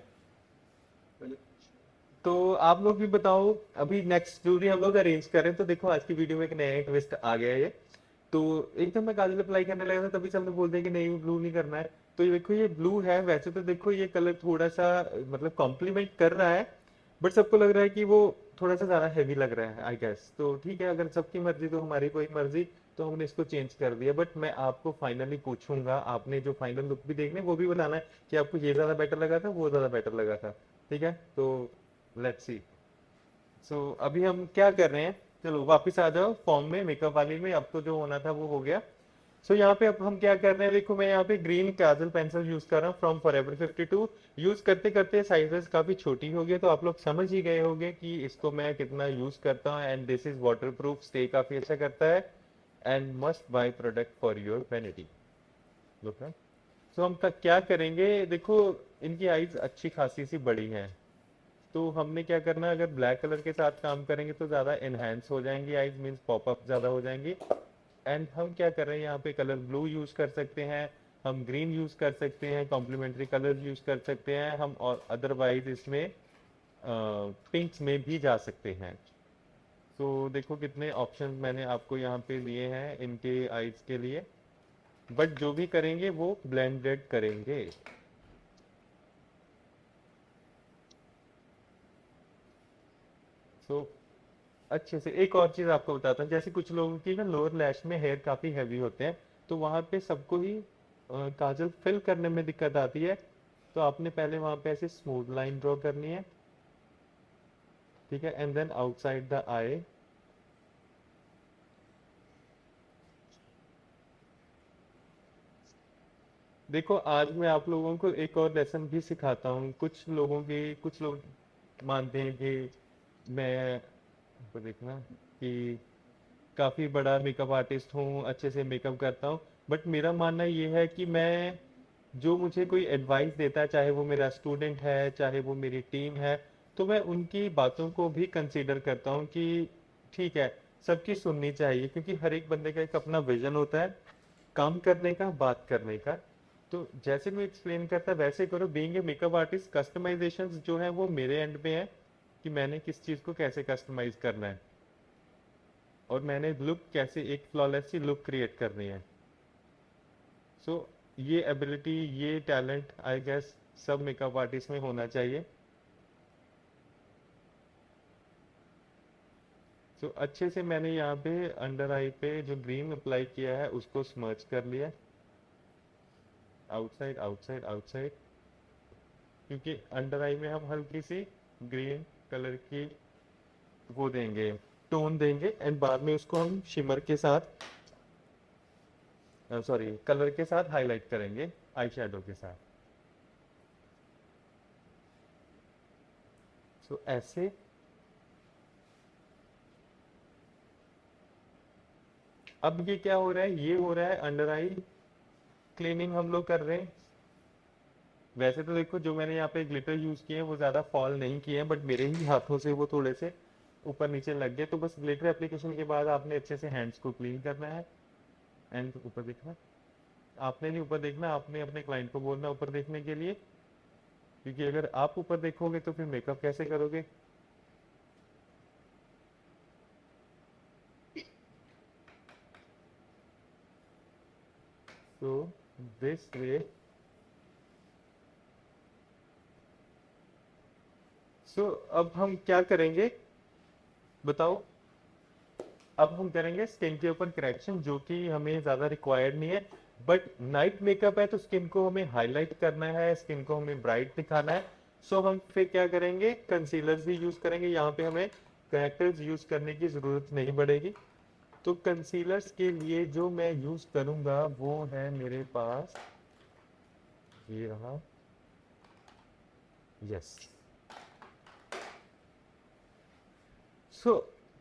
तो आप लोग भी बताओ, अभी नेक्स्ट ज्वेलरी हम लोग अरेंज करें। तो देखो आज की वीडियो में एक नया ट्विस्ट आ गया है ये। तो एकदम मैं काजल अप्लाई करने लगा था तभी सबने बोल दिया कि नहीं ब्लू नहीं करना है। तो ये देखो ये ब्लू है, वैसे तो देखो ये कलर थोड़ा सा मतलब कॉम्प्लीमेंट कर रहा है, बट सबको लग रहा है कि वो थोड़ा सा ज्यादा हैवी लग रहा है आई गेस। तो ठीक है, अगर सबकी मर्जी तो हमारी कोई मर्जी। तो हमने इसको चेंज कर दिया, बट मैं आपको फाइनली पूछूंगा, आपने जो फाइनल लुक भी देखने वो भी बताना है कि आपको ये ज्यादा बेटर लगा था, वो ज्यादा बेटर लगा था। ठीक है, तो लेट्स सी। सो अभी हम क्या कर रहे हैं, चलो वापस आ जाओ फॉर्म में, मेकअप वाली में। अब तो जो होना था वो हो गया। सो यहाँ पे अब हम क्या कर रहे हैं, देखो मैं यहाँ पे ग्रीन काजल पेंसिल यूज कर रहा हूँ फ्रॉम फॉरएवर 52। यूज करते करते साइजेस काफी छोटी हो गई, तो आप लोग समझ ही गए होंगे कि इसको मैं कितना यूज करता हूँ। And this is waterproof, stay काफी अच्छा करता है, and must buy product for your vanity. So हम तक क्या करेंगे, देखो इनकी आईज अच्छी खासी सी बड़ी हैं। तो हमने क्या करना है, अगर ब्लैक कलर के साथ काम करेंगे तो ज्यादा एनहेंस हो जाएंगी आईज, मीन्स पॉपअप ज्यादा हो जाएंगी। एंड हम क्या कर रहे हैं, यहाँ पे कलर ब्लू यूज कर सकते हैं, हम ग्रीन यूज कर सकते हैं, कॉम्प्लीमेंट्री कलर यूज कर सकते हैं हम, और अदरवाइज इसमें पिंक्स में भी जा सकते हैं। तो देखो कितने ऑप्शन मैंने आपको यहाँ पे दिए हैं इनके आईज के लिए, बट जो भी करेंगे वो ब्लेंडेड करेंगे। सो अच्छे से एक और चीज आपको बताता हूँ, जैसे कुछ लोगों की ना लोअर लैश में हेयर काफी हैवी होते हैं, तो वहां पे सबको ही काजल फिल करने में दिक्कत आती है। तो आपने पहले वहां पे ऐसे स्मूथ लाइन ड्रॉ करनी है, ठीक है, एंड देन आउटसाइड द आई। देखो आज मैं आप लोगों को एक और लेसन भी सिखाता हूँ। कुछ लोग मानते हैं कि मैं, को देखना कि काफी बड़ा मेकअप आर्टिस्ट हूँ, अच्छे से मेकअप करता हूँ, बट मेरा मानना ये है कि मैं, जो मुझे कोई एडवाइस देता है, चाहे वो मेरा स्टूडेंट है चाहे वो मेरी टीम है, तो मैं उनकी बातों को भी कंसीडर करता हूँ कि ठीक है, सबकी सुननी चाहिए, क्योंकि हर एक बंदे का एक अपना विजन होता है काम करने का, बात करने का। तो जैसे मैं एक्सप्लेन करता वैसे करो। Being a makeup artist, customisations जो है वो मेरे एंड पे है कि मैंने किस चीज को कैसे कस्टमाइज करना है, और मैंने लुक कैसे एक फ्लॉलेस सी लुक क्रिएट करनी है। सो ये एबिलिटी, ये टैलेंट आई गेस सब मेकअप आर्टिस्ट में होना चाहिए। सो अच्छे से मैंने यहाँ पे अंडर आई पे जो ग्रीन अप्लाई किया है उसको स्मर्च कर लिया, आउटसाइड आउटसाइड आउटसाइड, क्योंकि अंडर आई में हम हल्की सी ग्रीन कलर की वो देंगे, टोन देंगे, एंड बाद में उसको हम शिमर के साथ, सॉरी कलर के साथ हाईलाइट करेंगे, आई शेडो के साथ। सो ऐसे। अब ये क्या हो रहा है, ये हो रहा है अंडर आई क्लीनिंग हम लोग कर रहे हैं। वैसे तो देखो जो मैंने यहाँ पे ग्लिटर यूज किए हैं वो ज्यादा फॉल नहीं किए हैं, बट मेरे ही हाथों से वो थोड़े से ऊपर नीचे लग गए। तो बस ग्लिटर एप्लीकेशन के बाद आपने अच्छे से हैंड्स को क्लीन करना है, एंड ऊपर देखना। आपने नहीं ऊपर देखना, आपने अपने क्लाइंट को बोलना ऊपर देखने के लिए, क्योंकि अगर आप ऊपर देखोगे तो फिर मेकअप कैसे करोगे। तो दिस वे। सो अब हम क्या करेंगे बताओ। अब हम करेंगे स्किन के ऊपर करेक्शन, जो कि हमें ज्यादा रिक्वायर्ड नहीं है, बट नाइट मेकअप है तो स्किन को हमें हाईलाइट करना है, स्किन को हमें ब्राइट दिखाना है। सो हम फिर क्या करेंगे, कंसीलर्स भी यूज करेंगे, यहाँ पे हमें करेक्टर्स यूज करने की जरूरत नहीं पड़ेगी। तो कंसीलर्स के लिए जो मैं यूज करूंगा वो है मेरे पास, ये रहा, यस। सो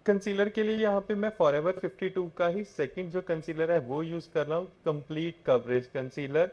कंसीलर के लिए यहाँ पे मैं फॉरएवर 52 का ही सेकंड जो कंसीलर है वो यूज कर रहा हूँ, कंप्लीट कवरेज कंसीलर।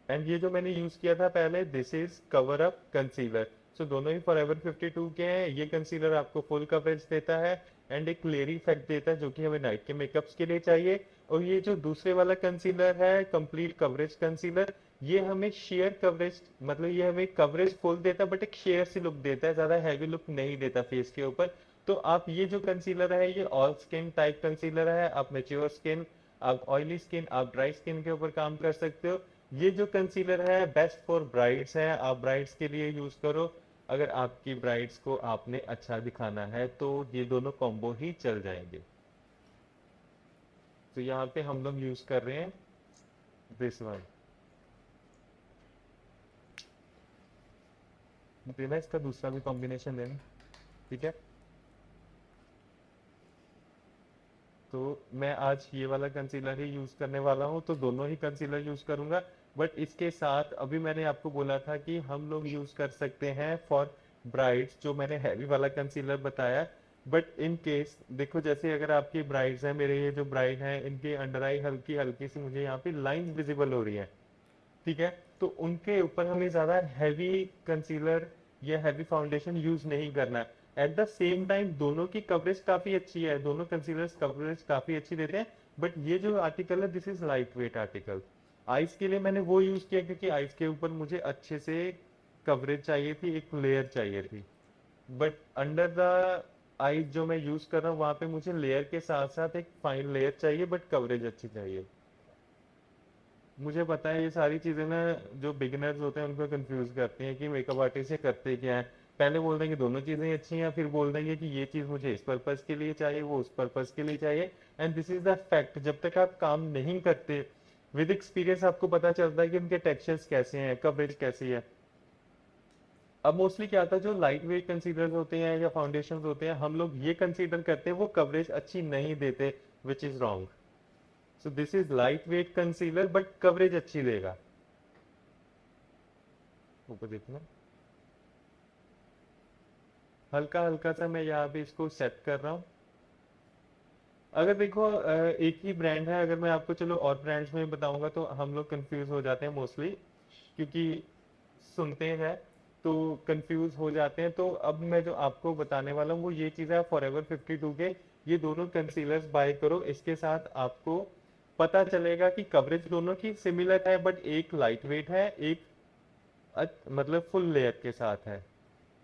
एंड ये जो मैंने यूज किया था पहले, this is cover up concealer. So दोनों ही फॉरएवर 52 के हैं। ये कंसीलर आपको फुल कवरेज देता है एंड एक क्लेयरी इफेक्ट देता है जो कि हमें नाइट के मेकअप्स के लिए चाहिए। और ये जो दूसरे वाला कंसीलर है, कंप्लीट कवरेज कंसीलर, ये हमें शेयर कवरेज, मतलब ये हमें कवरेज फुल देता है बट एक शेयर सी लुक देता है, ज्यादा हैवी लुक नहीं देता फेस के ऊपर। तो आप ये जो कंसीलर है ये ऑल स्किन टाइप कंसीलर है। आप मेच्योर स्किन, आप ऑयली स्किन, आप ड्राई स्किन के ऊपर काम कर सकते हो। ये जो कंसीलर है बेस्ट फॉर ब्राइड्स है, आप ब्राइड्स के लिए यूज करो। अगर आपकी ब्राइड्स को आपने अच्छा दिखाना है तो ये दोनों कॉम्बो ही चल जाएंगे। तो यहाँ पे हम लोग यूज कर रहे हैं दिस वन। देना इसका दूसरा भी कॉम्बिनेशन देना, ठीक है। तो मैं आज ये वाला कंसीलर ही यूज करने वाला हूँ, तो दोनों ही कंसीलर यूज करूंगा। बट इसके साथ अभी मैंने आपको बोला था कि हम लोग यूज कर सकते हैं फॉर ब्राइड्स, जो मैंने हैवी वाला कंसीलर बताया। बट इन केस देखो, जैसे अगर आपकी ब्राइड्स हैं, मेरे ये जो ब्राइड हैं इनकी अंडर आई हल्की हल्की सी मुझे यहाँ पे लाइंस विजिबल हो रही है, ठीक है। तो उनके ऊपर हमें ज्यादा हैवी कंसीलर या हैवी फाउंडेशन यूज नहीं करना है। एट द सेम टाइम दोनों की कवरेज काफी अच्छी है, दोनों कंसीलर्स कवरेज काफी अच्छी देते हैं। बट ये जो आर्टिकल है this is light weight article. Ice के लिए मैंने वो यूज किया क्योंकि आइस के ऊपर मुझे अच्छे से कवरेज चाहिए थी, एक लेयर चाहिए थी। बट अंडर द आइज जो मैं यूज कर रहा हूँ वहां पे मुझे लेयर के साथ साथ एक फाइन लेयर चाहिए बट कवरेज अच्छी चाहिए। मुझे पता है ये सारी चीजें ना, जो बिगिनर्स होते हैं उनको कंफ्यूज करती हैं कि मेकअप आर्टिस्ट ये करते क्या है। पहले बोल देंगे दोनों चीजें अच्छी हैं, फिर बोल देंगे कि ये चीज मुझे इस पर्पस के लिए चाहिए, वो उस पर्पस के लिए चाहिए। And this is the fact, जब तक आप काम नहीं करते, विद एक्सपीरियंस आपको पता चलता है कि उनके टेक्सचर्स कैसे हैं, कवरेज कैसी है। अब मोस्टली क्या आता है, जो लाइट वेट कंसीलर होते हैं या फाउंडेशन होते हैं, हम लोग ये कंसीडर करते हैं वो कवरेज अच्छी नहीं देते, which is wrong. So this is light weight concealer but coverage अच्छी देगा। ऊपर देखना, हल्का हल्का सा मैं यहाँ पे इसको सेट कर रहा हूँ। अगर देखो एक ही ब्रांड है, अगर मैं आपको चलो और ब्रांड्स में बताऊंगा तो हम लोग कंफ्यूज हो जाते हैं मोस्टली, क्योंकि सुनते हैं तो कंफ्यूज हो जाते हैं। तो अब मैं जो आपको बताने वाला हूँ वो ये चीज़ है, फॉरएवर 52 के ये दोनों कंसीलर्स बाय करो। इसके साथ आपको पता चलेगा कि कवरेज दोनों की सिमिलर है बट एक लाइट वेट है, एक मतलब फुल लेयर के साथ है,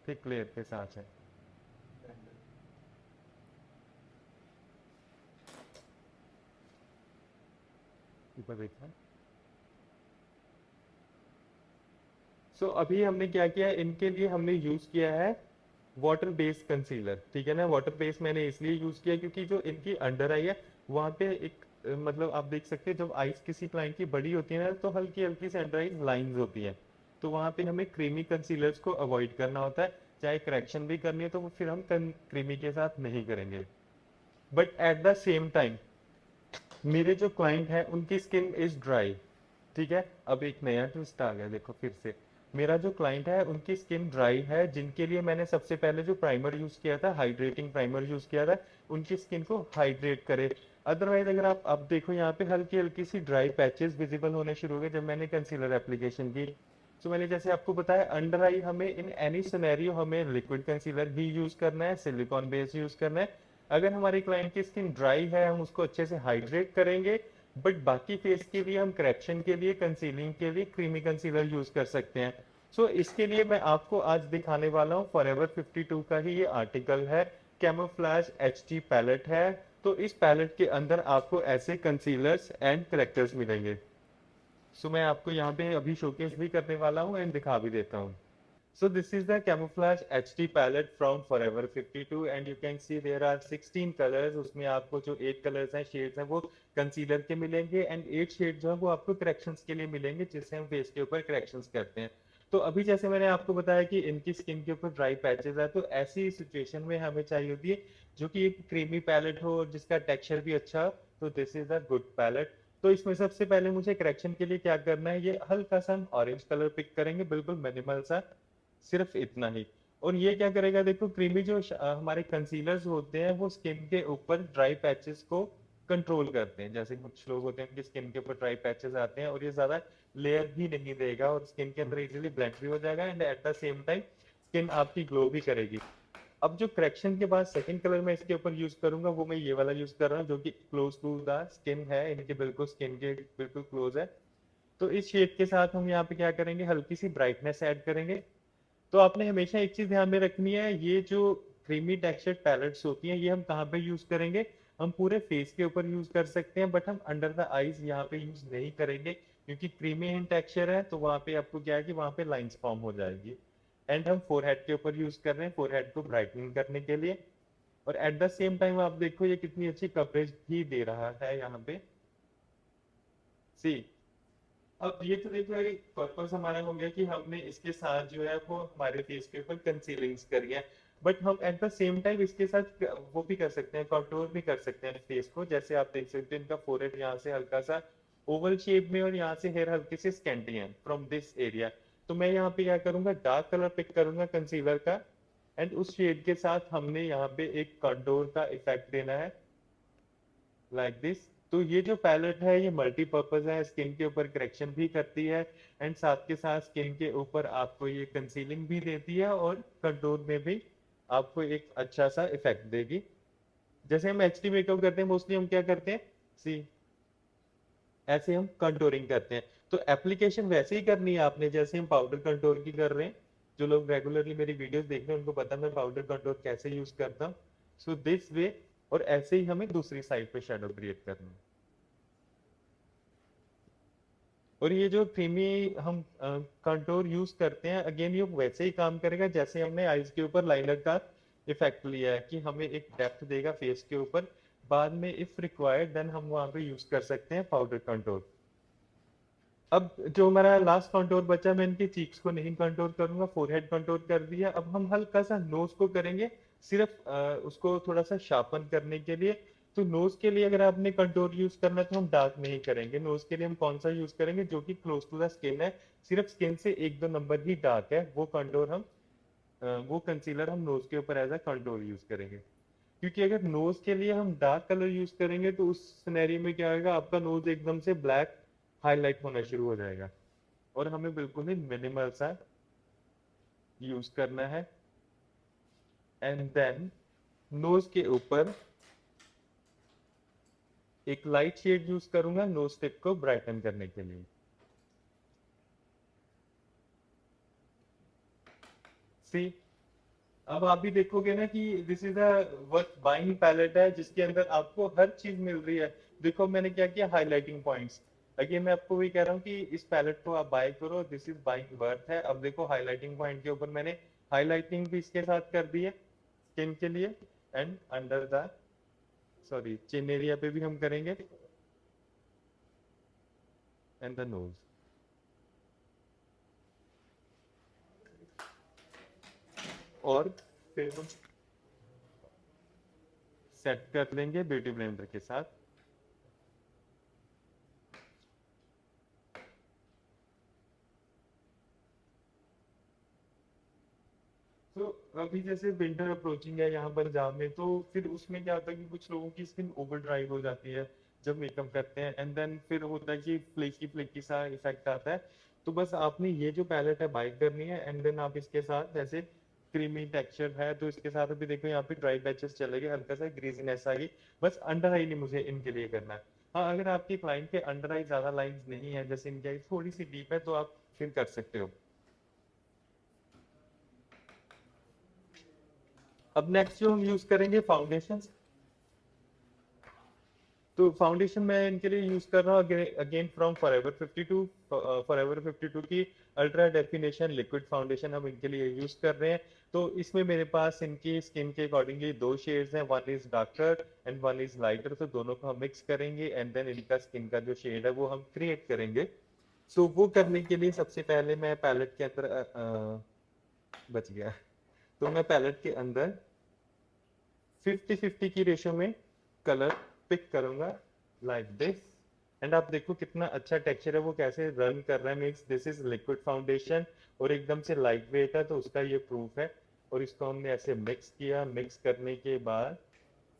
थिक लेयर के साथ है। ऊपर देखना। सो अभी हमने क्या किया है, इनके लिए हमने यूज किया है वाटर बेस्ड कंसीलर, ठीक है ना। वाटर बेस्ड मैंने इसलिए यूज किया क्योंकि जो इनकी अंडर आई है वहां पे एक मतलब आप देख सकते हैं जब आईज किसी क्लाइंट की बड़ी होती है ना तो हल्की हल्की सी अंडर आईज लाइंस होती है। तो वहां पे हमें क्रीमी कंसीलर्स को अवॉइड करना होता है, चाहे करेक्शन भी करनी है तो वो फिर हम क्रीमी के साथ नहीं करेंगे। But at the same time मेरे जो क्लाइंट है उनकी स्किन इज ड्राई, ठीक है। अब एक नया ट्विस्ट आ गया, देखो फिर से। मेरा जो क्लाइंट है उनकी स्किन ड्राई है, जिनके लिए मैंने सबसे पहले जो प्राइमर यूज किया था, हाइड्रेटिंग प्राइमर यूज किया था, उनकी स्किन को हाइड्रेट करे। अदरवाइज अगर आप अब देखो यहाँ पे हल्की हल्की सी ड्राई पैचेस विजिबल होने शुरू हो गए जब मैंने कंसीलर एप्लीकेशन की। तो मैंने जैसे आपको बताया, अंडर आई हमें इन एनी सिनेरियो हमें लिक्विड कंसीलर ही यूज करना है, सिलिकॉन बेस यूज करना है। अगर हमारे क्लाइंट की स्किन ड्राई है हम उसको अच्छे से हाइड्रेट करेंगे। बट बाकी फेस के लिए हम करेक्शन के लिए, कंसीलिंग के लिए क्रीमी कंसीलर यूज कर सकते हैं। सो इसके लिए मैं आपको आज दिखाने वाला हूँ, फॉरएवर 52 का ही ये आर्टिकल है, कैमोफ्लेज एचडी पैलेट है। तो इस पैलेट के अंदर आपको ऐसे कंसीलर्स एंड करेक्टर्स मिलेंगे। सो मैं आपको यहाँ पे अभी शोकेस भी करने वाला हूँ एंड दिखा भी देता हूँ। So this is the camouflage HD palette from Forever 52 and you can see there are 16 colors। उसमें आपको जो 8 कलर्स हैं, शेड्स हैं, वो कंसीलर के मिलेंगे एंड 8 शेड जो है वो आपको करेक्शंस के लिए मिलेंगे, जिससे हम फेस के ऊपर करेक्शंस करते हैं। तो अभी जैसे मैंने आपको बताया कि इनकी स्किन के ऊपर ड्राई पैचेस है, तो ऐसी सिचुएशन में हमें चाहिए होती है जो कि एक क्रीमी पैलेट हो और जिसका टेक्सचर भी अच्छा हो, तो this is a good palette. तो इसमें सबसे पहले मुझे करेक्शन के लिए क्या करना है, ये हल्का सा हम ऑरेंज कलर पिक करेंगे, बिल्कुल मिनिमल सा, सिर्फ इतना ही। और ये क्या करेगा, देखो क्रीमी जो हमारे कंसीलर्स होते हैं वो स्किन के ऊपर ड्राई पैचेस को कंट्रोल करते हैं। जैसे कुछ लोग होते हैं उनकी स्किन के ऊपर ड्राई पैचेस आते हैं और ये ज्यादा लेयर भी नहीं देगा और स्किन के अंदर इजीली ब्लेंड भी हो जाएगा and at the same time skin आपकी ग्लो भी करेगी। अब जो करेक्शन के बाद सेकंड कलर मैं इसके ऊपर यूज करूंगा वो मैं ये वाला यूज कर रहा हूँ जो कि क्लोज टू द स्किन है, इनके बिल्कुल स्किन के बिल्कुल क्लोज है। तो इस शेड के साथ हम यहाँ पे क्या करेंगे, हल्की सी ब्राइटनेस ऐड करेंगे। तो आपने हमेशा एक चीज ध्यान में रखनी है, ये जो क्रीमी टेक्सचर्ड पैलेट्स होती हैं ये हम कहाँ पे यूज करेंगे, हम पूरे फेस के ऊपर यूज कर सकते हैं, बट हम अंडर द आईज यहाँ पे यूज नहीं करेंगे क्योंकि क्रीमी इन टेक्सचर है, तो वहां पे आपको क्या है कि वहां पे लाइंस फॉर्म हो जाएगी। एंड हम फोरहेड के ऊपर यूज कर रहे हैं फोरहेड को ब्राइटनिंग करने के लिए। और एट द सेम टाइम आप देखो ये कितनी अच्छी कवरेज भी दे रहा है यहाँ पे, सी। अब ये तो देखो एक पर्पस हमारा हो गया कि हमने इसके साथ जो है वो हमारे फेस के ऊपर कंसीलिंग्स करी है, बट हम एट द सेम टाइम इसके साथ वो भी कर सकते हैं, कंटूर भी कर सकते हैं फेस को। जैसे आप देख सकते हैं इनका फोरहेड यहाँ से हल्का सा ओवल शेप में और यहाँ से हेयर हल्के से स्कैंटी है फ्रॉम दिस एरिया। तो मैं यहाँ पे क्या करूंगा, डार्क कलर पिक करूंगा कंसीलर का एंड उस शेड के साथ हमने यहाँ पे एक कंटूर का इफेक्ट देना है लाइक दिस। तो ये जो पैलेट है ये मल्टीपर्पज है, स्किन के ऊपर करेक्शन भी करती है एंड साथ के साथ स्किन के ऊपर आपको ये कंसीलिंग भी देती है और कंटूर में भी आपको एक अच्छा सा इफेक्ट देगी। जैसे हम एचडी मेकअप करते हैं मोस्टली हम क्या करते हैं, सी, ऐसे हम कंटूरिंग करते हैं। तो एप्लीकेशन वैसे ही करनी है आपने जैसे हम पाउडर कंटूर की कर रहे हैं। जो लोग रेगुलरली मेरी वीडियोस देख रहे हैं उनको पता है मैं पाउडर कंटूर कैसे यूज करता हूँ। So this way. और ऐसे ही हमें दूसरी साइड पे शेडो क्रिएट करना है। और ये जो क्रीमी हम कंटूर यूज करते हैं अगेन ये वैसे ही काम करेगा जैसे हमने आईज के ऊपर लाइनर का इफेक्ट लिया है कि हमें एक डेप्थ देगा फेस के ऊपर। बाद में इफ रिक्वायर्ड देन हम वहां पे यूज कर सकते हैं पाउडर कंटूर। अब जो हमारा लास्ट कंटूर बचा मैं इनके चीक्स को नहीं कंटूर करूंगा, फोरहेड कंटूर कर दिया। अब हम हल्का सा नोज को करेंगे, सिर्फ उसको थोड़ा सा शार्पन करने के लिए। तो नोज के लिए अगर आपने कंटूर यूज करना है तो हम डार्क नहीं करेंगे, नोज के लिए हम कौन सा यूज करेंगे जो कि क्लोज टू द स्किन है, सिर्फ स्किन से एक दो नंबर ही डार्क है, वो कंटूर हम वो कंसीलर हम नोज के ऊपर एज अ कंटूर यूज करेंगे। क्योंकि अगर नोज के लिए हम डार्क कलर यूज करेंगे तो उस सिनेरियो में क्या होगा, आपका नोज एकदम से ब्लैक हाईलाइट होना शुरू हो जाएगा और हमें बिल्कुल ही मिनिमल सा यूज करना है। एंड देन नोज के ऊपर एक लाइट शेड यूज करूंगा नोज टिप को ब्राइटन करने के लिए। सी, अब आप भी देखोगे ना कि this is a worth buying palette है जिसके अंदर आपको हर चीज मिल रही है। देखो मैंने क्या किया, हाइलाइटिंग पॉइंट्स। अगेन मैं आपको वही कह रहा हूँ कि इस पैलेट को आप बाय करो, दिस इज बाइंग वर्थ है। अब देखो हाइलाइटिंग पॉइंट के ऊपर मैंने हाइलाइटिंग भी इसके साथ कर दी है स्किन के लिए and under the, sorry chin area पे भी हम करेंगे एंड द नोज। और फिर हम सेट कर लेंगे ब्यूटी ब्लेंडर के साथ। तो अभी जैसे विंटर अप्रोचिंग है यहाँ पंजाब में, तो फिर उसमें क्या होता है कि कुछ लोगों की स्किन ओवर ड्राई हो जाती है जब मेकअप करते हैं एंड देन फिर होता है कि फ्लेकी फ्लेकी सा इफेक्ट आता है। तो बस आपने ये जो पैलेट है बाय करनी है एंड देन आप इसके साथ जैसे क्रीमी टेक्सचर है तो इसके साथ अभी देखो यहाँ पे ड्राई पैचेस चले गए, हल्का सा ग्रीजीनेस आ गई। बस अंडर आई नहीं मुझे इनके लिए करना है। हाँ अगर आपकी क्लाइंट के अंडर आई ज्यादा लाइंस नहीं है, जैसे इनकी आई थोड़ी सी डीप है, तो आप फिर कर सकते हो। अब नेक्स्ट जो हम यूज करेंगे फाउंडेशन। तो फाउंडेशन मैं इनके लिए यूज कर रहा हूँ अगेन फ्रॉम फॉरएवर 52। फॉरएवर 52 की अल्ट्रा डेफिनेशन लिक्विड फाउंडेशन हम इनके लिए यूज कर रहे हैं। तो इसमें मेरे पास इनकी स्किन के अकॉर्डिंगली दो शेड्स हैं, one is darker and one is lighter. तो दोनों को हम मिक्स करेंगे एंड देन इनका स्किन का जो शेड है वो हम क्रिएट करेंगे। सो वो करने के लिए सबसे पहले मैं पैलेट के अंदर बच गया, तो मैं पैलेट के अंदर 50-50 की रेशो में कलर पिक करूंगा लाइक दिस। एंड आप देखो कितना अच्छा टेक्सचर है, वो कैसे रन कर रहा है। Means this is liquid foundation और एकदम से लाइट वेट है, तो उसका ये प्रूफ है। और इसको हमने ऐसे मिक्स किया, मिक्स करने के बाद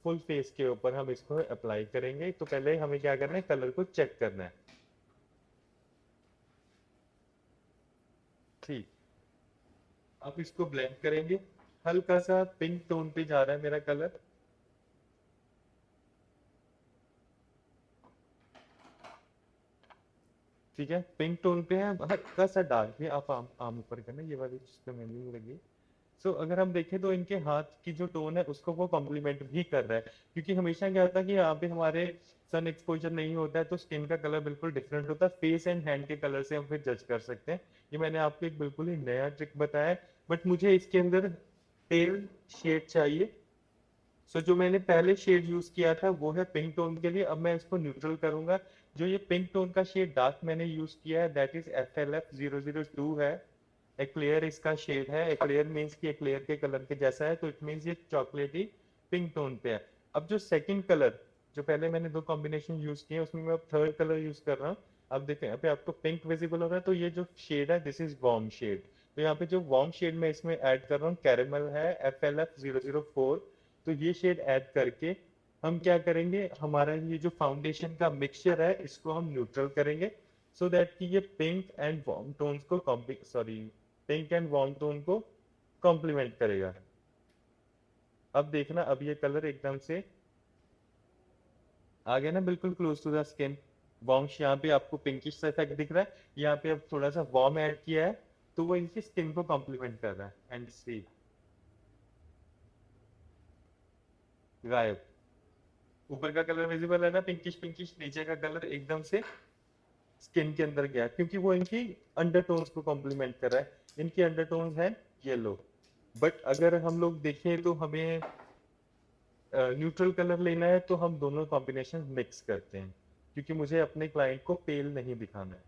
फुल फेस के ऊपर हम इसको अप्लाई करेंगे। तो पहले हमें क्या करना है, कलर को चेक करना है। ठीक, अब इसको ब्लेंड करेंगे। हल्का सा पिंक टोन पे जा रहा है मेरा कलर। ठीक है, पिंक टोन पे है, हल्का सा डार्क भी। आप आम ऊपर करना, ये वाली चीज पे मैंने नहीं लगी। सो अगर हम देखें तो इनके हाथ की जो टोन है उसको वो कॉम्प्लीमेंट भी कर रहा है। क्योंकि हमेशा क्या होता है कि यहाँ पे हमारे सन एक्सपोजर नहीं होता है, तो स्किन का कलर बिल्कुल डिफरेंट होता है। फेस एंड हैंड के कलर से हम फिर जज कर सकते हैं। ये मैंने आपको एक बिल्कुल ही नया ट्रिक बताया है, बट मुझे इसके अंदर पेल शेड चाहिए। सो जो मैंने पहले शेड यूज किया था वो है पिंक टोन के लिए। अब मैं इसको न्यूट्रल करूंगा। जो ये पिंक टोन का शेड डार्क मैंने यूज किया है दैट इज FLF002 है। एक्लेयर इसका शेड है। एक्लेयर मीन्स कि एक्लेयर के कलर के जैसा है, तो इट मीन्स ये चॉकलेटी पिंक टोन पे है। अब जो सेकंड कलर, जो पहले मैंने दो कॉम्बिनेशन यूज किए उसमें मैं अब थर्ड कलर यूज कर रहा हूँ। अब देखें यहाँ पे आपको पिंक विजिबल हो रहा है, तो ये जो शेड है दिस इज वार्म शेड। तो यहाँ पे जो वार्म शेड मैं इसमें ऐड कर रहा हूँ कैरेमल है, FLF004। तो ये शेड ऐड करके हम क्या करेंगे, हमारा ये जो फाउंडेशन का मिक्सचर है इसको हम न्यूट्रल करेंगे। सो दैट कि ये पिंक एंड वार्म टोन्स को पिंक एंड वार्म टोन को कॉम्प्लीमेंट करेगा। अब देखना, अब ये कलर एकदम से आ गया ना, बिल्कुल close to the skin. Warm यहाँ पे आपको पिंकिश सा इफेक्ट दिख रहा है, यहाँ पे अब थोड़ा सा वार्म ऐड किया है, तो वो इनकी स्किन को कॉम्प्लीमेंट कर रहा है। एंड सी, गायब। ऊपर का कलर विजिबल है ना, पिंकिश पिंकिश, नीचे का कलर एकदम से स्किन के अंदर गया, क्योंकि वो इनकी अंडरटोन्स को कॉम्प्लीमेंट कर रहा है। इनकी अंडरटोन्स है येलो। बट अगर हम लोग देखें तो हमें न्यूट्रल कलर लेना है, तो हम दोनों कॉम्बिनेशन मिक्स करते हैं, क्योंकि मुझे अपने क्लाइंट को पेल नहीं दिखाना है।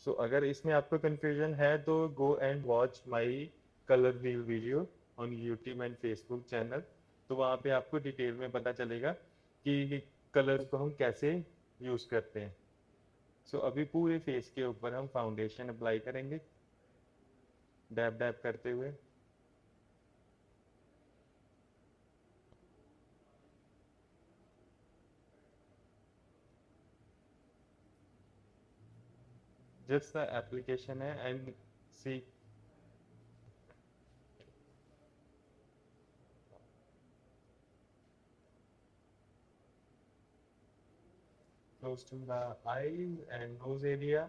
सो अगर इसमें आपको कंफ्यूजन है तो go and watch my colour wheel video on YouTube and Facebook channel. तो वहाँ पे आपको डिटेल में पता चलेगा कि कलर को हम कैसे यूज करते हैं। सो अभी पूरे फेस के ऊपर हम फाउंडेशन अप्लाई करेंगे, डैब डैब करते हुए। जस्ट द एप्लीकेशन है and see. close to the eyes and nose area.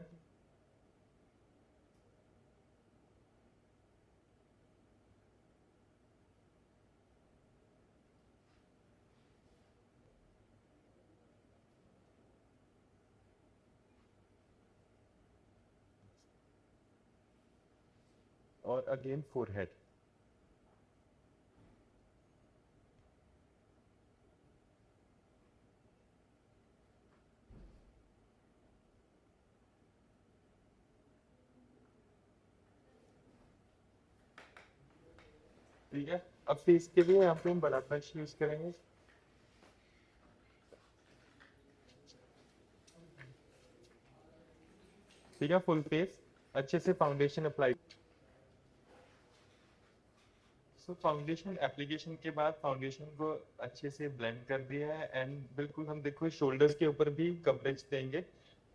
और अगेन फोरहेड। ठीक है, अब फेस के लिए यहाँ पे हम बड़ा ब्रश यूज करेंगे। ठीक है, फुल फेस अच्छे से फाउंडेशन अप्लाई। सो फाउंडेशन एप्लीकेशन के बाद फाउंडेशन को अच्छे से ब्लेंड कर दिया है। एंड बिल्कुल हम देखो शोल्डर्स के ऊपर भी कवरेज देंगे।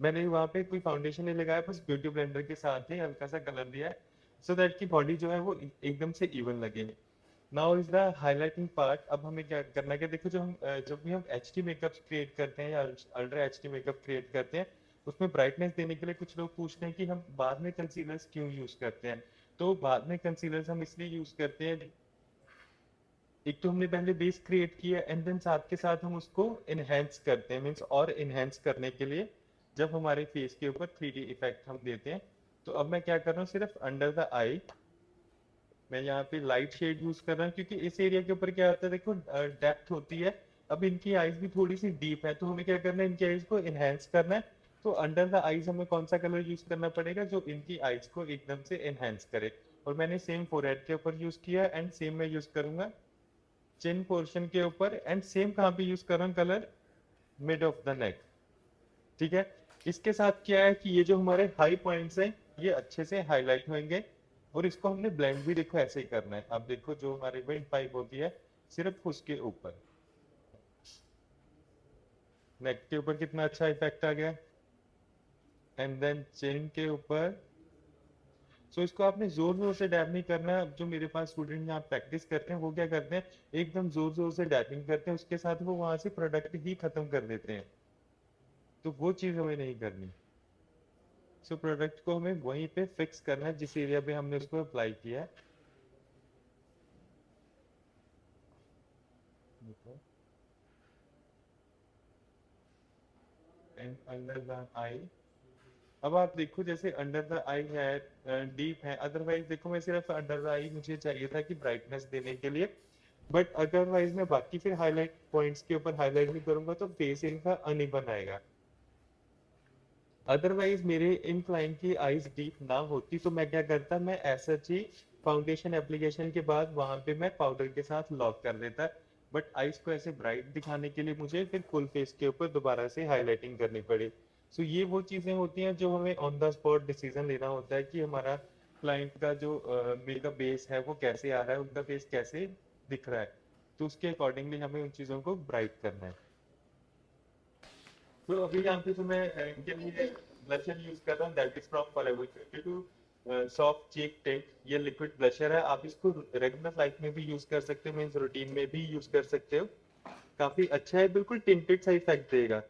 मैंने वहाँ पे कोई फाउंडेशन नहीं लगाया, बस ब्यूटी ब्लेंडर के साथ ही हल्का सा कलर दिया है, सो दैट की बॉडी जो है वो एकदम से इवन लगे। Now is the highlighting part. अब हमें क्या करना है कि देखो, जब भी हम एच डी मेकअप क्रिएट करते हैं या ultra H D makeup create करते हैं, उसमें ब्राइटनेस देने के लिए कुछ लोग पूछते हैं कि हम बाद में कंसीलर्स क्यों यूज करते हैं। तो बाद में कंसीलर्स हम इसलिए यूज करते हैं, एक तो हमने पहले बेस क्रिएट किया एंड देन साथ के साथ हम उसको इनहेंस करते हैं। मीन्स और इनहेंस करने के लिए जब हमारे फेस के ऊपर 3D इफेक्ट हम देते हैं। तो अब मैं क्या कर रहा हूँ, सिर्फ अंडर द आई मैं यहाँ पे लाइट शेड यूज कर रहा हूँ, क्योंकि इस एरिया के ऊपर क्या होता है, देखो डेप्थ होती है। अब इनकी आईज भी थोड़ी सी डीप है, तो हमें क्या करना है, इनकी आईज को इनहेंस करना है। तो अंडर द आईज हमें कौन सा कलर यूज करना पड़ेगा जो इनकी आईज को एकदम से एनहेंस करे। और मैंने सेम फोरहेड के ऊपर यूज किया एंड सेम मैं यूज करूंगा चिन पोर्शन के ऊपर एंड सेम कहाँ पे यूज कर रहा हूँ colour mid of the neck. ठीक है। इसके साथ क्या है कि ये जो हमारे हाई पॉइंट्स हैं ये अच्छे से हाईलाइट होंगे। और इसको हमने ब्लेंड भी देखो ऐसे ही करना है। अब देखो जो हमारी विंड पाइप होती है सिर्फ उसके ऊपर नेक के ऊपर कितना अच्छा इफेक्ट आ गया। एंड देन चिन के ऊपर। सो इसको आपने जोर जोर से डैप नहीं करना है। अब जो मेरे पास स्टूडेंट यहाँ प्रैक्टिस करते हैं वो क्या करते हैं एकदम जोर जोर से डैपिंग करते हैं उसके साथ वो वहां से प्रोडक्ट ही खत्म कर देते हैं। तो वो चीज हमें नहीं करनी। सो प्रोडक्ट को हमें वहीं पे फिक्स करना है जिस एरिया पे हमने उसको अप्लाई किया है। एंड अंडर द आई। अब आप देखो जैसे अंडर द आई है डीप है अदरवाइज देखो मैं सिर्फ अंडर द आई मुझे चाहिए था कि ब्राइटनेस देने के लिए। बट अदरवाइज मैं बाकी फिर हाईलाइट पॉइंट्स के ऊपर हाईलाइट भी करूंगा तो फेस इनका अनइवन आएगा। अदरवाइज मेरे इन क्लाइंट की आईज डीप ना होती तो मैं क्या करता मैं ऐसा ही फाउंडेशन एप्लीकेशन के बाद वहां पे मैं पाउडर के साथ लॉक कर देता। बट आईज को ऐसे ब्राइट दिखाने के लिए मुझे फिर फुल फेस के ऊपर दोबारा से हाईलाइटिंग करनी पड़ी। सो ये वो चीजें होती हैं जो हमें ऑन द स्पॉट डिसीजन लेना होता है कि हमारा क्लाइंट का जो मेकअप बेस है वो कैसे आ रहा है उनका फेस कैसे दिख रहा है। तो उसके अकॉर्डिंगली हमें उन चीजों को ब्राइट करना है। तो अभी यहाँ पे तो मैं इनके लिए ब्लशर यूज कर रहा हूँ that is from forever 52 soft cheek tint. ये लिक्विड ब्लशर है आप इसको रेगुलर लाइफ में भी यूज कर सकते हो मीन्स रूटीन में भी यूज कर सकते हो। काफी अच्छा है बिल्कुल टिंटेड सा इफेक्ट देगा।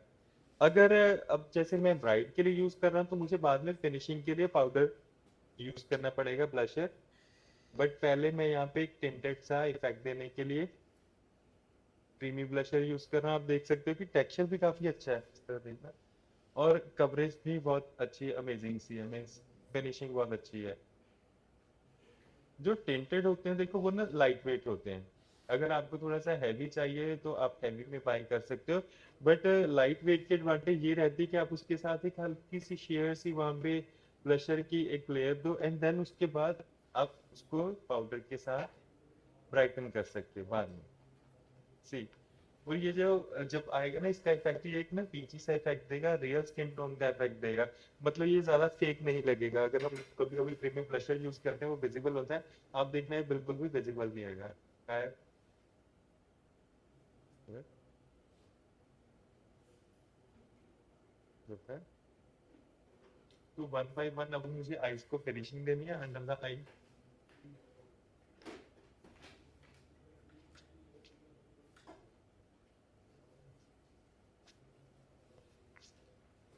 अगर अब जैसे मैं ब्राइट के लिए यूज कर रहा हूँ तो मुझे बाद में फिनिशिंग के लिए पाउडर यूज करना पड़ेगा ब्लशर। बट पहले मैं यहाँ पे एक टिंटेड सा इफेक्ट देने के लिए क्रीमी ब्लशर यूज कर रहा हूँ। आप देख सकते हो कि टेक्सचर भी काफी अच्छा है इस तरह देखना। और कवरेज भी बहुत अच्छी अमेजिंग सी है मीन्स फिनिशिंग बहुत अच्छी है। जो टिंटेड होते हैं देखो वो ना लाइट वेट होते हैं। अगर आपको थोड़ा सा हैवी चाहिए तो आप हैवी में बाई कर सकते हो। बट लाइट वेट की एडवांटेज ये रहती है कि आप उसके साथ एक हल्की सी शेयर सी वहां पे ब्लशर की एक लेयर दो एंड देन उसके बाद आप उसको पाउडर के साथ ब्राइटन कर सकते हो बाद में। सी और ये जो जब आएगा ना इसका इफेक्ट ये एक ना पीची सा इफेक्ट देगा रियल स्किन टोन का इफेक्ट देगा। मतलब ये ज्यादा फेक नहीं लगेगा। अगर हम कभी कभी प्रीमियम ब्लशर यूज करते हैं वो विजिबल होता है। आप देखना है बिल्कुल भी विजिबल नहीं आएगा। तो वन बाय वन अब मुझे आईज को फिनिशिंग देनी है under the eye.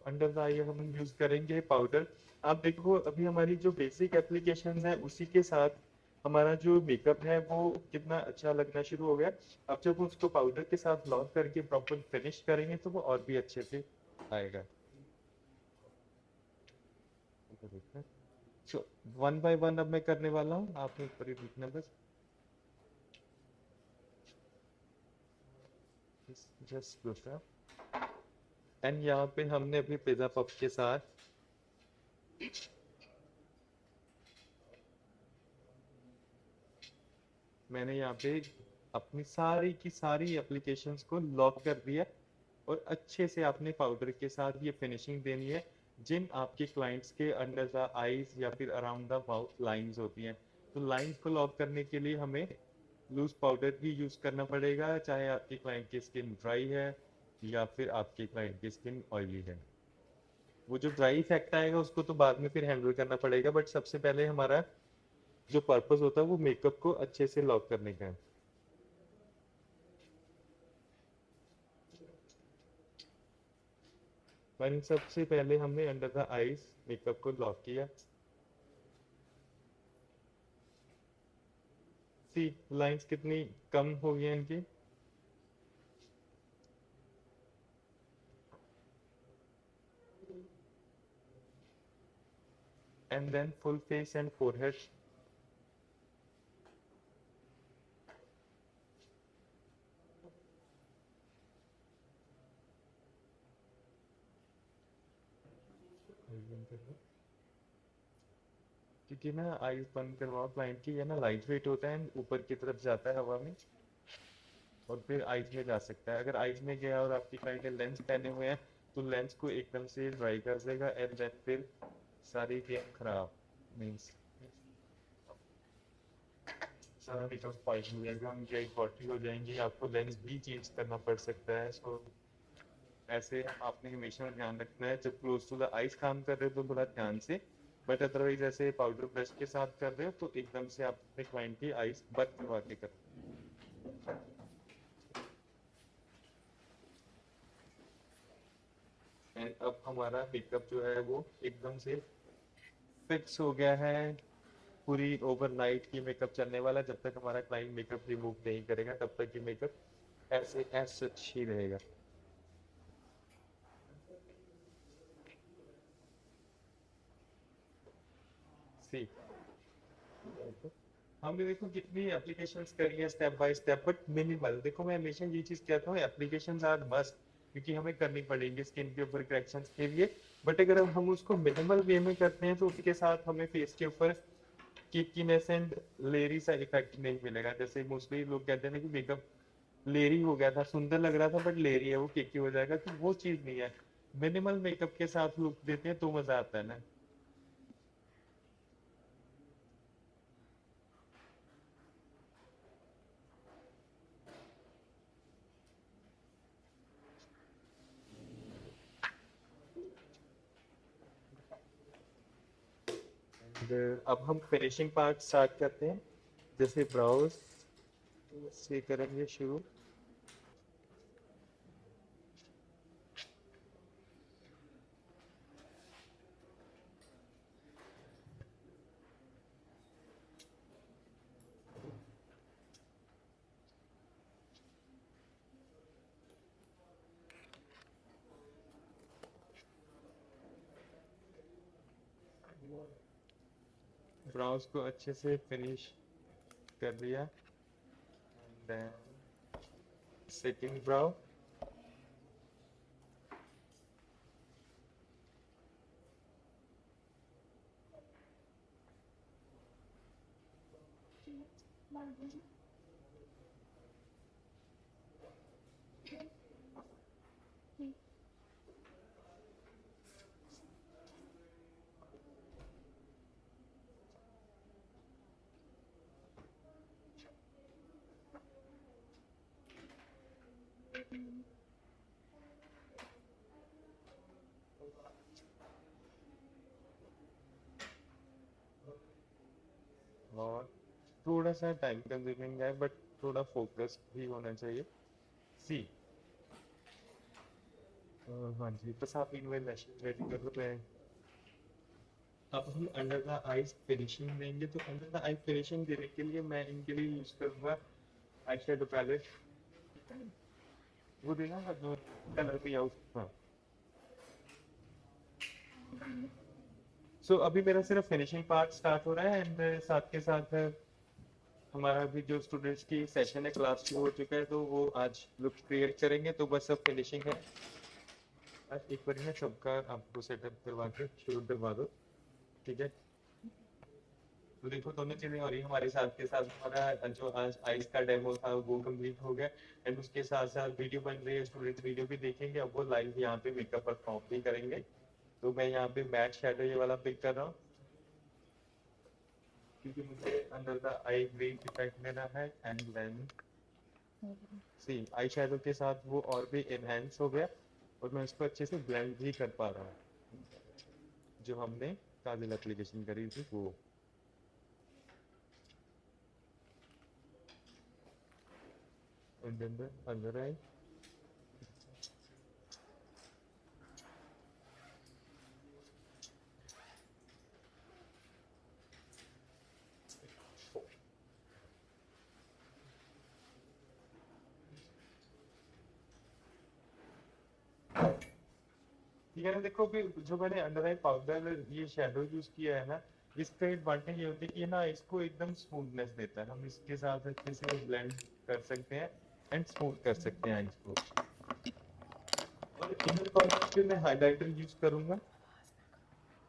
Under the eye हम यूज करेंगे पाउडर। आप देखो अभी हमारी जो बेसिक एप्लीकेशन है उसी के साथ हमारा जो मेकअप है वो कितना अच्छा लगना शुरू हो गया। अब जब उसको पाउडर के साथ लॉक करके प्रॉपर फिनिश करेंगे तो वो और भी अच्छे से आएगा। सो वन बाय वन अब मैं करने वाला हूँ आपने ऊपर ही देखना बस। जस्ट एंड यहाँ पे हमने अपनी पिज्जा पफ के साथ मैंने यहाँ पे अपनी सारी की सारी एप्लीकेशंस को लॉक कर दिया। और अच्छे से आपने पाउडर के साथ ये फिनिशिंग देनी है जिन आपके क्लाइंट्स के अंडर द आईज या फिर अराउंड द माउथ लाइंस होती हैं। तो लाइंस को लॉक करने के लिए हमें लूज पाउडर भी यूज करना पड़ेगा चाहे आपके क्लाइंट की स्किन ड्राई है या फिर आपके क्लाइंट की स्किन ऑयली है। वो जो ड्राई इफेक्ट आएगा उसको तो बाद में फिर हैंडल करना पड़ेगा बट सबसे पहले हमारा जो पर्पस होता है वो मेकअप को अच्छे से लॉक करने का है। पर सबसे पहले हमने अंडर द आईज मेकअप को लॉक किया। सी लाइंस कितनी कम हो गई हैं इनकी। And then full face and forehead. बंद कर दो, क्योंकि ना आईज बंद करवाओ क्लाइंट की, ये ना लाइट वेट होता है and ऊपर की तरफ जाता है हवा में और फिर आईज में जा सकता है। अगर आईज में गया और आपकी क्लाइंट ने लेंस पहने हुए हैं तो लेंस को एकदम से ड्राई कर देगा एंड देन फिर सारी गेम खराब, मीन्स सारा मेकअप स्पॉइल हो जाएगा, उनकी आई कॉटरी हो जाएंगी, आपको लेंस भी चेंज करना पड़ सकता है। सो ऐसे आपने हमेशा ध्यान रखना है, जब क्लोज टू द आइज काम कर रहे हो तो थोड़ा ध्यान से, बट अदरवाइज ऐसे पाउडर ब्रश के साथ कर रहे हो तो एकदम से आप अपने क्लाइंट की आइज बंद करवा के करो। एंड अब हमारा मेकअप जो है वो एकदम से फिक्स हो गया है, पूरी ओवरनाइट की मेकअप चलने वाला, जब तक हमारा क्लाइंट मेकअप रिमूव नहीं करेगा तब तक ये मेकअप ऐसे एज सच ही रहेगा। सी हमने देखो कितनी एप्लीकेशंस करी है step by step, but minimal. देखो मैं हमेशा ये चीज कहता हूँ, एप्लीकेशंस आर मस्ट, क्योंकि हमें करनी पड़ेगी स्किन के ऊपर करेक्शंस के लिए, बट अगर हम उसको मिनिमल वे में करते हैं तो उसके साथ हमें फेस के ऊपर किकीनेस एंड लेरी सा इफेक्ट नहीं मिलेगा। जैसे मोस्टली लोग कहते हैं ना कि मेकअप लेरी हो गया था, सुंदर लग रहा था बट लेरी है, वो केकी हो जाएगा, तो वो चीज नहीं है। मिनिमल मेकअप के साथ लुक देते हैं तो मजा आता है ना। अब हम फिनिशिंग पार्ट स्टार्ट करते हैं, जैसे ब्राउज से करेंगे शुरू। ब्राउज को अच्छे से फिनिश कर लिया, देन सेकंड ब्राउ। और थोड़ा सा टाइम कंज्यूमिंग है बट थोड़ा फोकस भी होना चाहिए। सी हाँ जी, बस आप इनमें लैशेस रेडी कर लो। मैं अब हम अंडर द आईज फिनिशिंग देंगे, तो अंडर द आई फिनिशिंग देने के लिए मैं इनके लिए यूज करूंगा आई शेडो पैलेट। वो देना जो कलर भी है हाँ। सो अभी मेरा सिर्फ फिनिशिंग पार्ट स्टार्ट हो रहा है एंड साथ के साथ हमारा भी जो स्टूडेंट्स की सेशन है क्लास शुरू हो चुका है, तो वो आज लुक क्रिएट करेंगे, तो बस अब फिनिशिंग है। आज एक बार मैं सबका आपको सेटअप करवा के शुरू करवा दो, ठीक है। तो देखो दोनों चीजें हो रही है, हमारे साथ के साथ हमारा जो आज आइस का डेमो था वो कंप्लीट हो गया एंड उसके साथ साथ वीडियो बन रही है, स्टूडेंट्स वीडियो भी देखेंगे, अब वो लाइव यहाँ पे मेकअप परफॉर्म भी करेंगे। तो मैं यहाँ पे मैट शेडो ये वाला पिक कर रहा हूँ, क्योंकि मुझे अंदर द आई ग्रीन इफेक्ट देना है and then see eye shadow के साथ वो और भी एनहेंस हो गया और मैं उसको अच्छे से ब्लेंड भी कर पा रहा हूँ, जो हमने काजल एप्लीकेशन करी थी वो। अंदर आई ठीक है ना। देखो भी जो मैंने अंडर आई पाउडर ये शेडो यूज किया है ना, इसका एडवांटेज ये होता है कि ये ना इसको एकदम स्मूथनेस देता है, हम इसके साथ अच्छे से ब्लेंड कर सकते हैं एंड स्मूथ कर सकते हैं इसको। और इनर कॉर्नर पे मैं हाइलाइटर यूज करूंगा,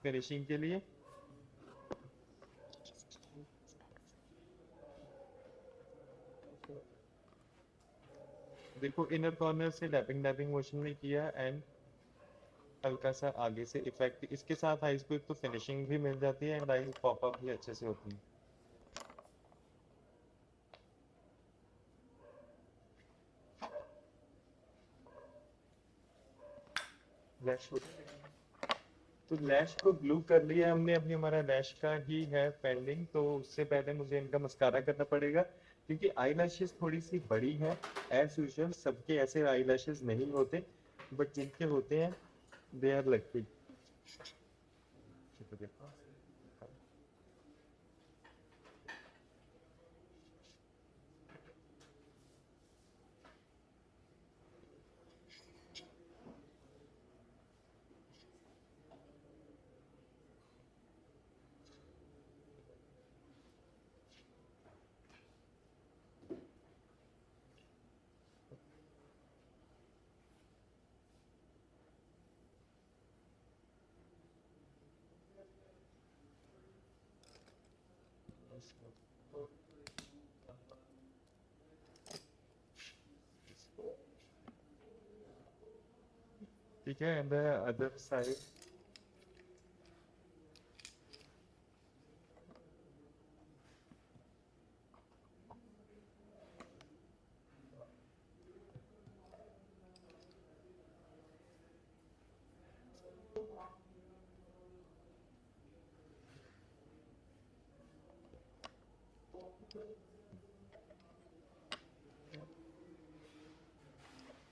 फिनिशिंग के लिए। देखो इनर कॉर्नर से डैपिंग डैपिंग मोशन में किया एंड हल्का सा आगे से इफेक्ट, इसके साथ आईज को एक तो फिनिशिंग भी मिल जाती है एंड आई पॉप अप भी अच्छे से होती है। लैश तो लैश को ग्लू कर लिया हमने, अभी हमारा लैश का ही है पेंडिंग, तो उससे पहले मुझे इनका मस्कारा करना पड़ेगा क्योंकि आई लैशेस थोड़ी सी बड़ी है। एज यूजुअल सबके ऐसे आई लैशेस नहीं होते, बट जिनके होते हैं दे आर लकी। ठीक है, एंड अदर साइड।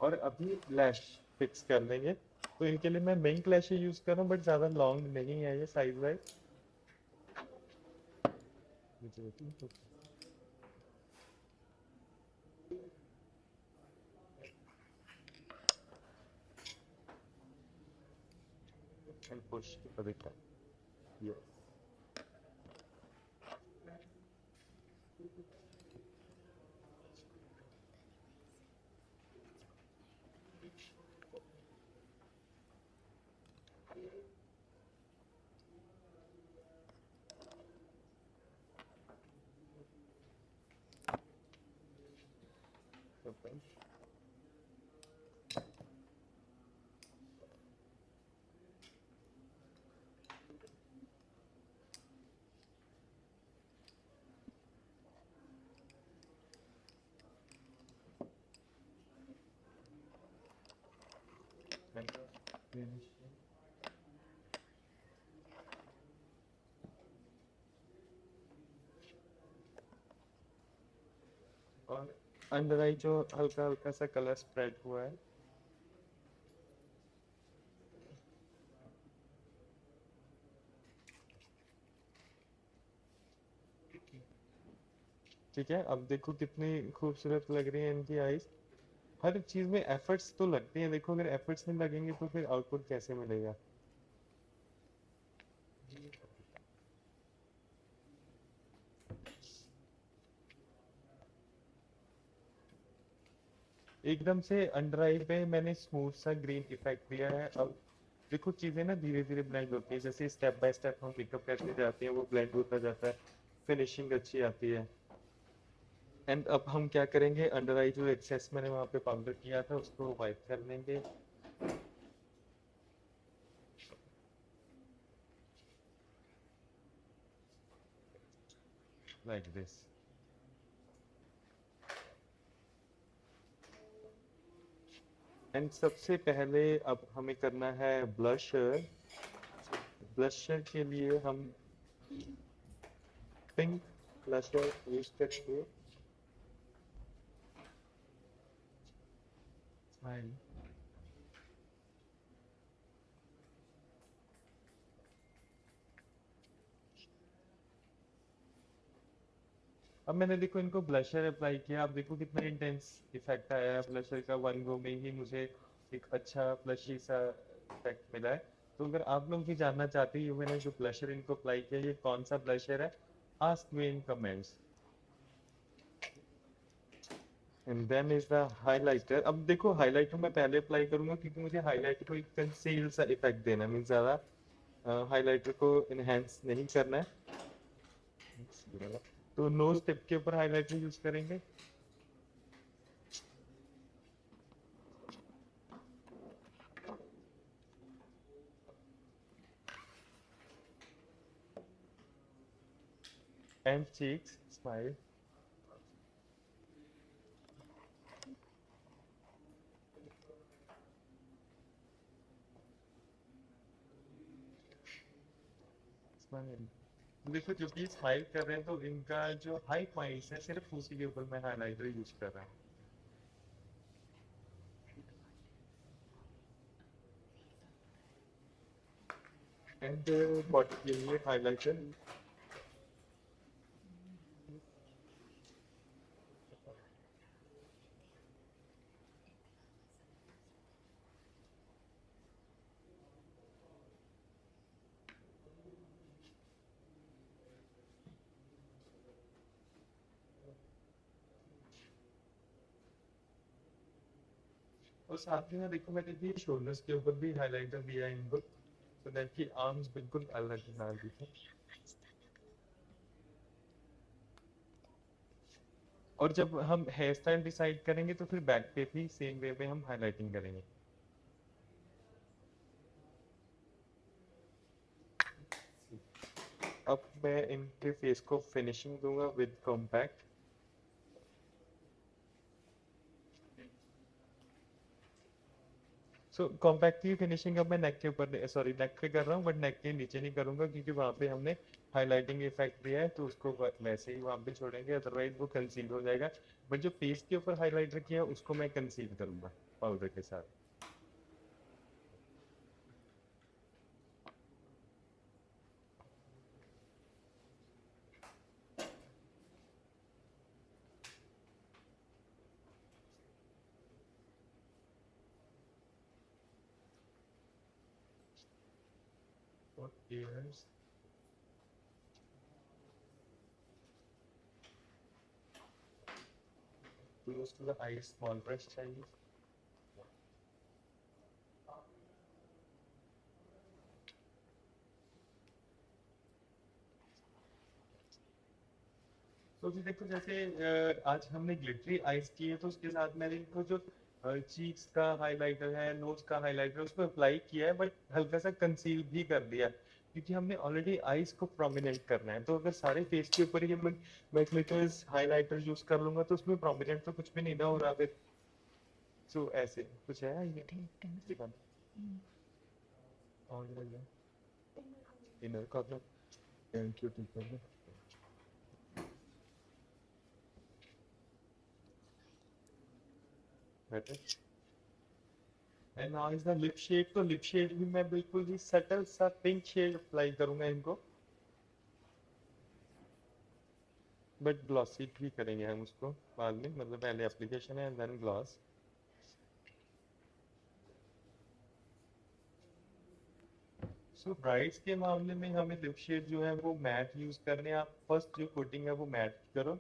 और अभी लैश फिक्स कर लेंगे, तो इनके लिए मैं मिंक लैश यूज कर रहा हूँ, बट ज्यादा लॉन्ग नहीं है ये size wise. And push a bit down. Yes. Okay. And finish. और अंडर आई जो हल्का हल्का सा कलर स्प्रेड हुआ है, ठीक है। अब देखो कितनी खूबसूरत लग रही है इनकी आईज। हर चीज में एफर्ट्स तो लगते हैं, देखो अगर एफर्ट्स नहीं लगेंगे तो फिर आउटपुट कैसे मिलेगा। एकदम से अंडर आई पे मैंने स्मूथ सा ग्रीन इफेक्ट दिया है। अब देखो चीजें ना धीरे धीरे ब्लेंड होती है, जैसे स्टेप बाय स्टेप हम मेकअप करते जाते हैं वो ब्लेंड होता जाता है, फिनिशिंग अच्छी आती है। एंड अब हम क्या करेंगे, अंडर आई जो एक्सेस मैंने वहां पे पाउडर किया था उसको वाइप कर लेंगे लाइक दिस। एंड सबसे पहले अब हमें करना है ब्लशर। ब्लशर के लिए हम पिंक ब्लशर यूज करके स्माइल। अब मैंने देखो इनको ब्लशर अप्लाई किया, अब देखो कितना इंटेंस इफेक्ट आया है ब्लशर का, वन गो में ही मुझे एक अच्छा ब्लशी सा इफेक्ट मिला है। तो अगर आप लोग भी जानना चाहते हो मैंने जो ब्लशर इनको अप्लाई किया ये कौन सा ब्लशर है, ask me in comments. And then is the highlighter. अब देखो हाइलाइटर मैं पहले अप्लाई करूंगा क्योंकि मुझे हाइलाइटर को एक कंसील सा इफेक्ट देना, मीन ज्यादा हाइलाइटर को इनहेंस नहीं करना है, तो नोज टिप के ऊपर हाइलाइटर यूज करेंगे। And cheeks smile. स्माइल। देखो जब ये स्माइल कर रहे हैं तो इनका जो हाई पॉइंट्स है सिर्फ उसी के ऊपर मैं हाइलाइटर यूज कर रहा हूँ। एंड बॉडी के लिए हाइलाइटर। और साथ में ना देखो मैंने भी शोल्डर्स के ऊपर भी हाइलाइटर दिया है इनको, so दैट कि आर्म्स बिल्कुल अलग ना दिखे। और जब हम हेयर स्टाइल डिसाइड करेंगे तो फिर बैक पे भी सेम वे में हम हाइलाइटिंग करेंगे। अब मैं इनके फेस को फिनिशिंग दूंगा विद कॉम्पैक्ट। सो कॉम्पैक्ट की फिनिशिंग अब मैं नेक के ऊपर, सॉरी नेक पे कर रहा हूँ, बट नेक के नीचे नहीं करूंगा क्योंकि वहां पे हमने हाइलाइटिंग इफेक्ट दिया है, तो उसको वैसे ही वहां पे छोड़ेंगे, अदरवाइज वो कंसील हो जाएगा। बट जो फेस के ऊपर हाइलाइटर किया है उसको मैं कंसील करूंगा पाउडर के साथ। और ears, close to the eyes, small brush चाहिए। तो जी देखो जैसे आज हमने ग्लिटरी आइज की है, तो उसके साथ मैंने इनको जो चीक्स का हाइलाइटर है, नोज का हाइलाइटर उसको अप्लाई किया है, बट हल्का सा कंसील भी कर दिया है, क्योंकि हमने ऑलरेडी आइज को प्रोमिनेंट करना है। तो अगर सारे फेस के ऊपर ही मैं ग्लिटर्स हाइलाइटर यूज कर लूंगा तो उसमें प्रोमिनेंट तो कुछ भी नहीं ना हो रहा फिर। सो ऐसे कुछ है ये दिखाना और इनर कॉर्नर। थैंक यू, ठीक है। Better. And now is the lip shade, तो लिप शेड भी मैं बिल्कुल ही सटल सा पिंक शेड अप्लाई करूंगा इनको, बट ग्लॉसी भी करेंगे हम उसको बाद में, मतलब पहले एप्लीकेशन है देन ग्लॉस। सो ब्राइड्स के मामले में हमें लिप शेड जो है वो मैट यूज करने हैं। आप फर्स्ट जो कोटिंग है वो मैट करो,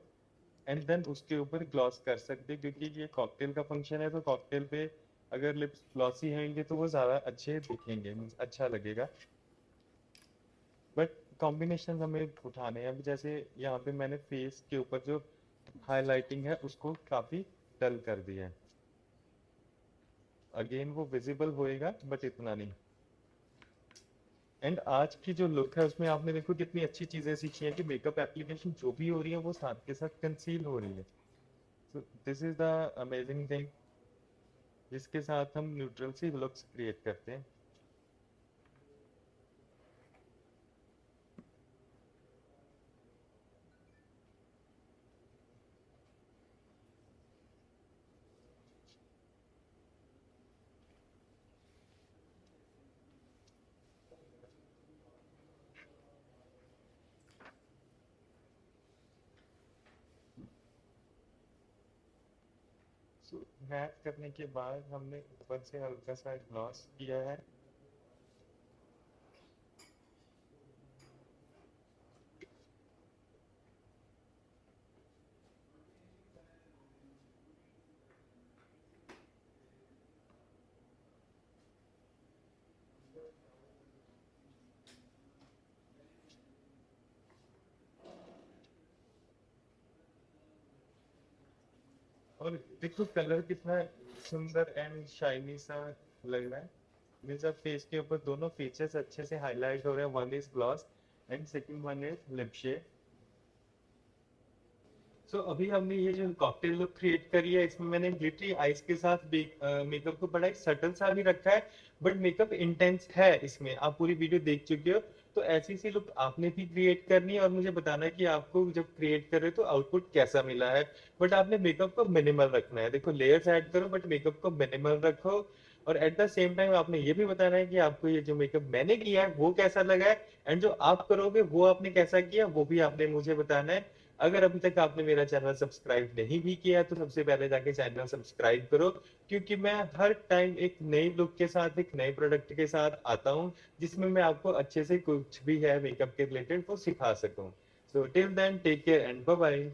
एंड देन उसके ऊपर ग्लॉस कर सकते हैं, क्योंकि ये कॉकटेल का फंक्शन है, तो कॉकटेल पे अगर लिप्स ग्लॉसी होंगे तो वो ज्यादा अच्छे दिखेंगे, मीन्स अच्छा लगेगा। बट कॉम्बिनेशन हमें उठाने हैं। अभी जैसे यहाँ पे मैंने फेस के ऊपर जो हाइलाइटिंग है उसको काफी डल कर दिया है। अगेन वो विजिबल होएगा बट इतना नहीं। एंड आज की जो लुक है उसमें आपने देखो कितनी अच्छी चीजें सीखी हैं कि मेकअप एप्लीकेशन जो भी हो रही है वो साथ के साथ कंसील हो रही है। So this is the amazing thing जिसके साथ हम न्यूट्रल सी लुक्स क्रिएट करते हैं। सो मैट करने के बाद हमने ऊपर से हल्का सा ग्लॉस किया है। और देखो कलर कितना सुंदर एंड शाइनी सा लग रहा है। मीन्स अब फेस के ऊपर दोनों फीचर्स अच्छे से हाईलाइट हो रहे हैं, one is gloss and second one is lip shade. So अभी हमने ये जो कॉकटेल लुक क्रिएट करी है, इसमें मैंने ग्लिटरी आइज के साथ मेकअप को बड़ा एक सटल सा भी रखा है, बट मेकअप इंटेंस है इसमें। आप पूरी वीडियो देख चुके हो, तो ऐसी सी लुक आपने भी क्रिएट करनी है और मुझे बताना है कि आपको जब क्रिएट कर रहे हो तो आउटपुट कैसा मिला है। बट आपने मेकअप को मिनिमल रखना है, देखो लेयर्स ऐड करो बट मेकअप को मिनिमल रखो। और एट द सेम टाइम आपने ये भी बताना है कि आपको ये जो मेकअप मैंने किया है वो कैसा लगा है, एंड जो आप करोगे वो आपने कैसा किया वो भी आपने मुझे बताना है। अगर अभी तक आपने मेरा चैनल सब्सक्राइब नहीं भी किया है तो सबसे पहले जाके चैनल सब्सक्राइब करो, क्योंकि मैं हर टाइम एक नई लुक के साथ, एक नए प्रोडक्ट के साथ आता हूँ, जिसमें मैं आपको अच्छे से कुछ भी है मेकअप के रिलेटेड वो सिखा सकूं। So till then take care and bye bye.